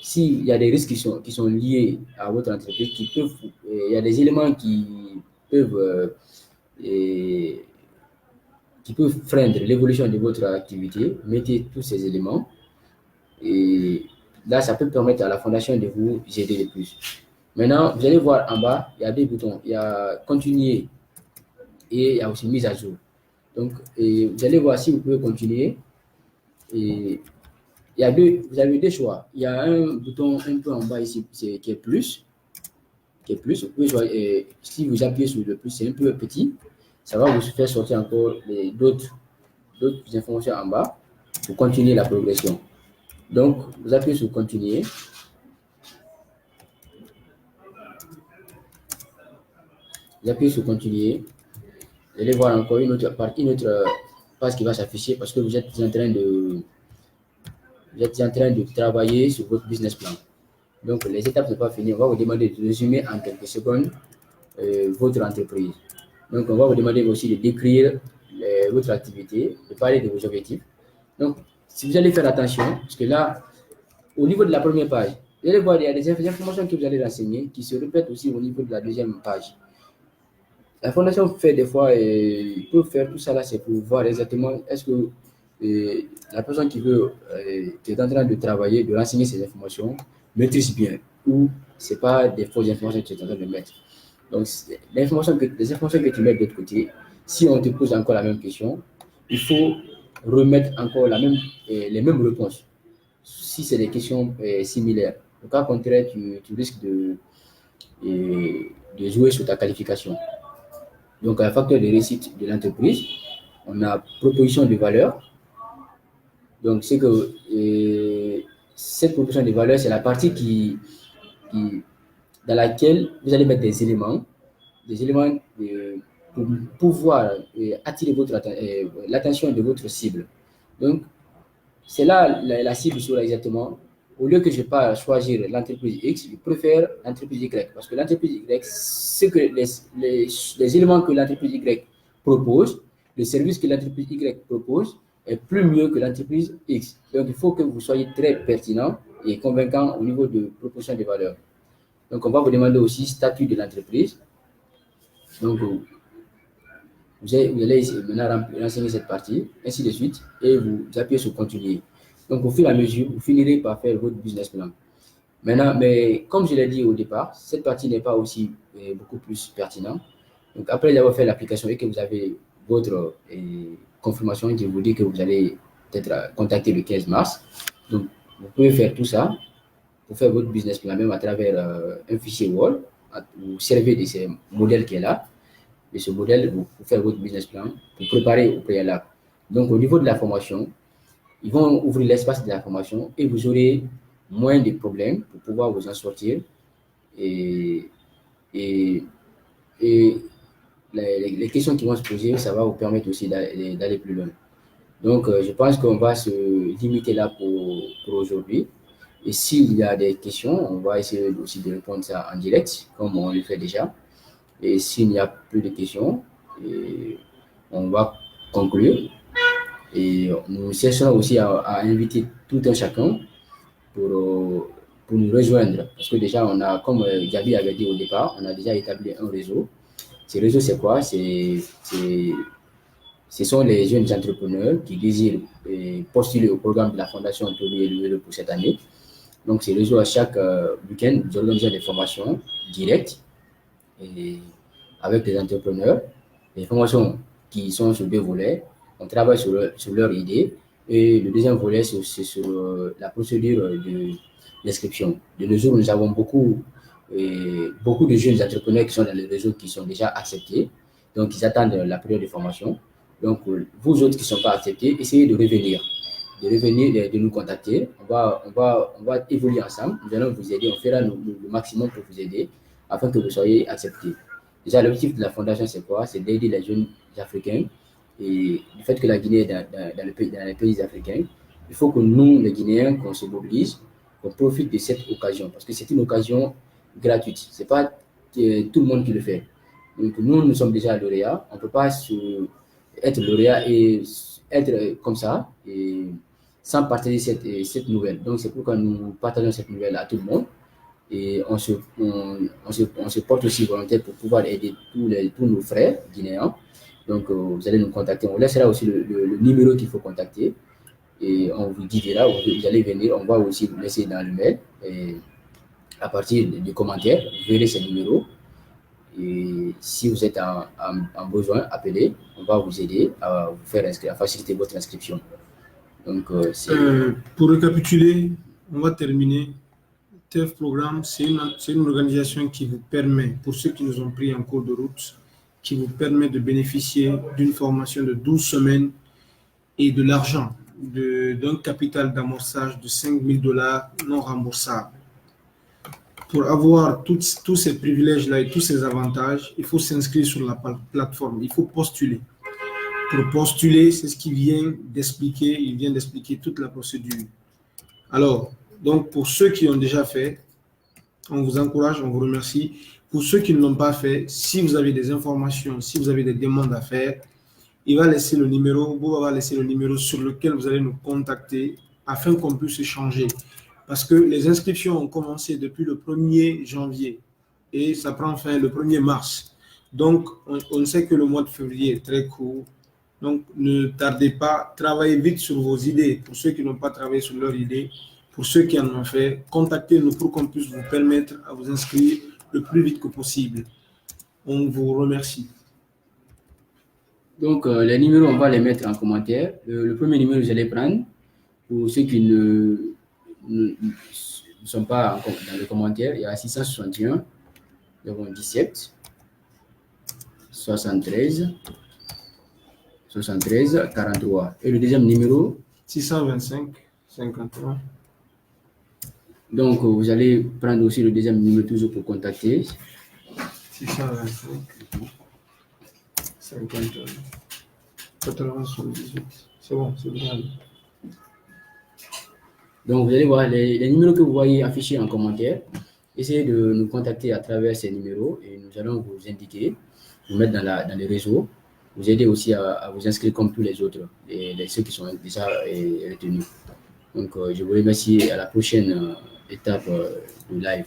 S'il y a des risques qui sont liés à votre entreprise, il y a des éléments peuvent, qui peuvent freiner l'évolution de votre activité, mettez tous ces éléments. Et là, ça peut permettre à la fondation de vous aider le plus. Maintenant, vous allez voir en bas, il y a deux boutons. Il y a continuer et il y a aussi mise à jour. Donc, vous allez voir si vous pouvez continuer. Et vous avez deux choix. Il y a un bouton un peu en bas ici qui est plus. Vous pouvez choisir, si vous appuyez sur le plus, c'est un peu petit. Ça va vous faire sortir encore d'autres informations en bas pour continuer la progression. Donc, vous appuyez sur continuer. Vous appuyez sur continuer. Vous allez voir encore une autre page qui va s'afficher parce que vous êtes en train de travailler sur votre business plan. Donc, les étapes ne sont pas finies. On va vous demander de résumer en quelques secondes votre entreprise. Donc, on va vous demander aussi de décrire votre activité, de parler de vos objectifs. Donc, si vous allez faire attention, parce que là, au niveau de la première page, vous allez voir, il y a des informations que vous allez renseigner qui se répètent aussi au niveau de la deuxième page. La fondation fait des fois, il peut faire tout ça là, c'est pour voir exactement est-ce que la personne qui est en train de travailler, de renseigner ces informations, maîtrise bien ou c'est pas des fausses informations que tu es en train de mettre. Donc, les informations que tu mets de l'autre côté, si on te pose encore la même question, il faut remettre encore les mêmes réponses. Si c'est des questions similaires. Au cas contraire, tu risques de jouer sur ta qualification. Donc, un facteur de réussite de l'entreprise, on a proposition de valeur. Donc, c'est que cette proposition de valeur, c'est la partie dans laquelle vous allez mettre des éléments pour pouvoir attirer l'attention de votre cible. Donc, c'est là la cible sera exactement. Au lieu que je pas choisir l'entreprise X, je préfère l'entreprise Y. Parce que l'entreprise Y, c'est que les éléments que l'entreprise Y propose, le service que l'entreprise Y propose, est plus mieux que l'entreprise X. Donc, il faut que vous soyez très pertinent et convaincant au niveau de proposition de valeur. Donc, on va vous demander aussi statut de l'entreprise. Donc, vous allez maintenant renseigner cette partie, ainsi de suite, et vous appuyez sur continuer. Donc, au fur et à mesure, vous finirez par faire votre business plan. Maintenant, mais comme je l'ai dit au départ, cette partie n'est pas aussi beaucoup plus pertinente. Donc, après avoir fait l'application et que vous avez votre confirmation qui vous dit que vous allez peut-être contacter le 15 mars, donc vous pouvez faire tout ça pour faire votre business plan, même à travers un fichier Word. Vous servez de ces modèles qui est là, de ce modèle pour faire votre business plan, pour préparer au préalable. Donc, au niveau de la formation, ils vont ouvrir l'espace de la formation et vous aurez moins de problèmes pour pouvoir vous en sortir. Et, et, et les questions qui vont se poser, ça va vous permettre aussi d'aller plus loin. Donc, je pense qu'on va se limiter là pour aujourd'hui. Et s'il y a des questions, on va essayer aussi de répondre ça en direct, comme on le fait déjà. Et s'il n'y a plus de questions, on va conclure. Et nous cherchons aussi à inviter tout un chacun pour nous rejoindre. Parce que déjà, on a, comme Gabi avait dit au départ, on a déjà établi un réseau. Ce réseau, c'est quoi? Ce sont les jeunes entrepreneurs qui désirent postuler au programme de la Fondation Antonio Eluelo pour cette année. Donc, ce réseau, à chaque week-end, nous organisons des formations directes et avec des entrepreneurs. Les formations qui sont sur 2 volets. On travaille sur leur idée. Et le deuxième volet, c'est sur la procédure d'inscription. De nos jours, nous avons beaucoup de jeunes entrepreneurs qui sont dans les réseaux qui sont déjà acceptés. Donc, ils attendent la période de formation. Donc, vous autres qui ne sont pas acceptés, essayez de revenir, de nous contacter. On va évoluer ensemble. Nous allons vous aider. On fera le maximum pour vous aider afin que vous soyez acceptés. Déjà, l'objectif de la fondation, c'est quoi? C'est d'aider les jeunes Africains. Et du fait que la Guinée est dans les pays africains, il faut que nous, les Guinéens, qu'on se mobilise, qu'on profite de cette occasion. Parce que c'est une occasion gratuite. Ce n'est pas tout le monde qui le fait. Donc, nous sommes déjà lauréats. On ne peut pas être lauréat et être comme ça et sans partager cette nouvelle. Donc, c'est pourquoi nous partageons cette nouvelle à tout le monde. Et on se porte aussi volontaire pour pouvoir aider tous nos frères guinéens. Donc, vous allez nous contacter. On laissera aussi le numéro qu'il faut contacter. Et on vous guidera. Vous allez venir. On va aussi vous laisser dans le mail. Et à partir des commentaires, vous verrez ces numéros. Et si vous êtes en besoin, appelez. On va vous aider à vous faire inscrire, à faciliter votre inscription. Donc, pour récapituler, on va terminer. TEF Programme, c'est une organisation qui vous permet, pour ceux qui nous ont pris en cours de route, qui vous permet de bénéficier d'une formation de 12 semaines et de l'argent, d'un capital d'amorçage de $5 000 non remboursable. Pour avoir tous ces privilèges-là et tous ces avantages, il faut s'inscrire sur la plateforme, il faut postuler. Pour postuler, c'est ce qu'il vient d'expliquer, il vient d'expliquer toute la procédure. Alors, donc, pour ceux qui ont déjà fait, on vous encourage, on vous remercie. Pour ceux qui ne l'ont pas fait, si vous avez des informations, si vous avez des demandes à faire, Bouba va laisser le numéro sur lequel vous allez nous contacter afin qu'on puisse échanger. Parce que les inscriptions ont commencé depuis le 1er janvier et ça prend fin le 1er mars. Donc, on sait que le mois de février est très court. Donc, ne tardez pas, travaillez vite sur vos idées. Pour ceux qui n'ont pas travaillé sur leurs idées, pour ceux qui en ont fait, contactez-nous pour qu'on puisse vous permettre à vous inscrire le plus vite que possible. On vous remercie. Donc, les numéros, on va les mettre en commentaire. Le premier numéro, vous allez prendre. Pour ceux qui ne sont pas dans les commentaires, il y a 661 17 73 43. Et le deuxième numéro 625 51. Donc, vous allez prendre aussi le deuxième numéro toujours pour contacter. 625 51 98. C'est bon, c'est bien. Donc, vous allez voir les numéros que vous voyez affichés en commentaire. Essayez de nous contacter à travers ces numéros et nous allons vous indiquer, vous mettre dans les réseaux, vous aider aussi à vous inscrire comme tous les autres, ceux qui sont déjà retenus. Donc, je vous remercie à la prochaine étape du live.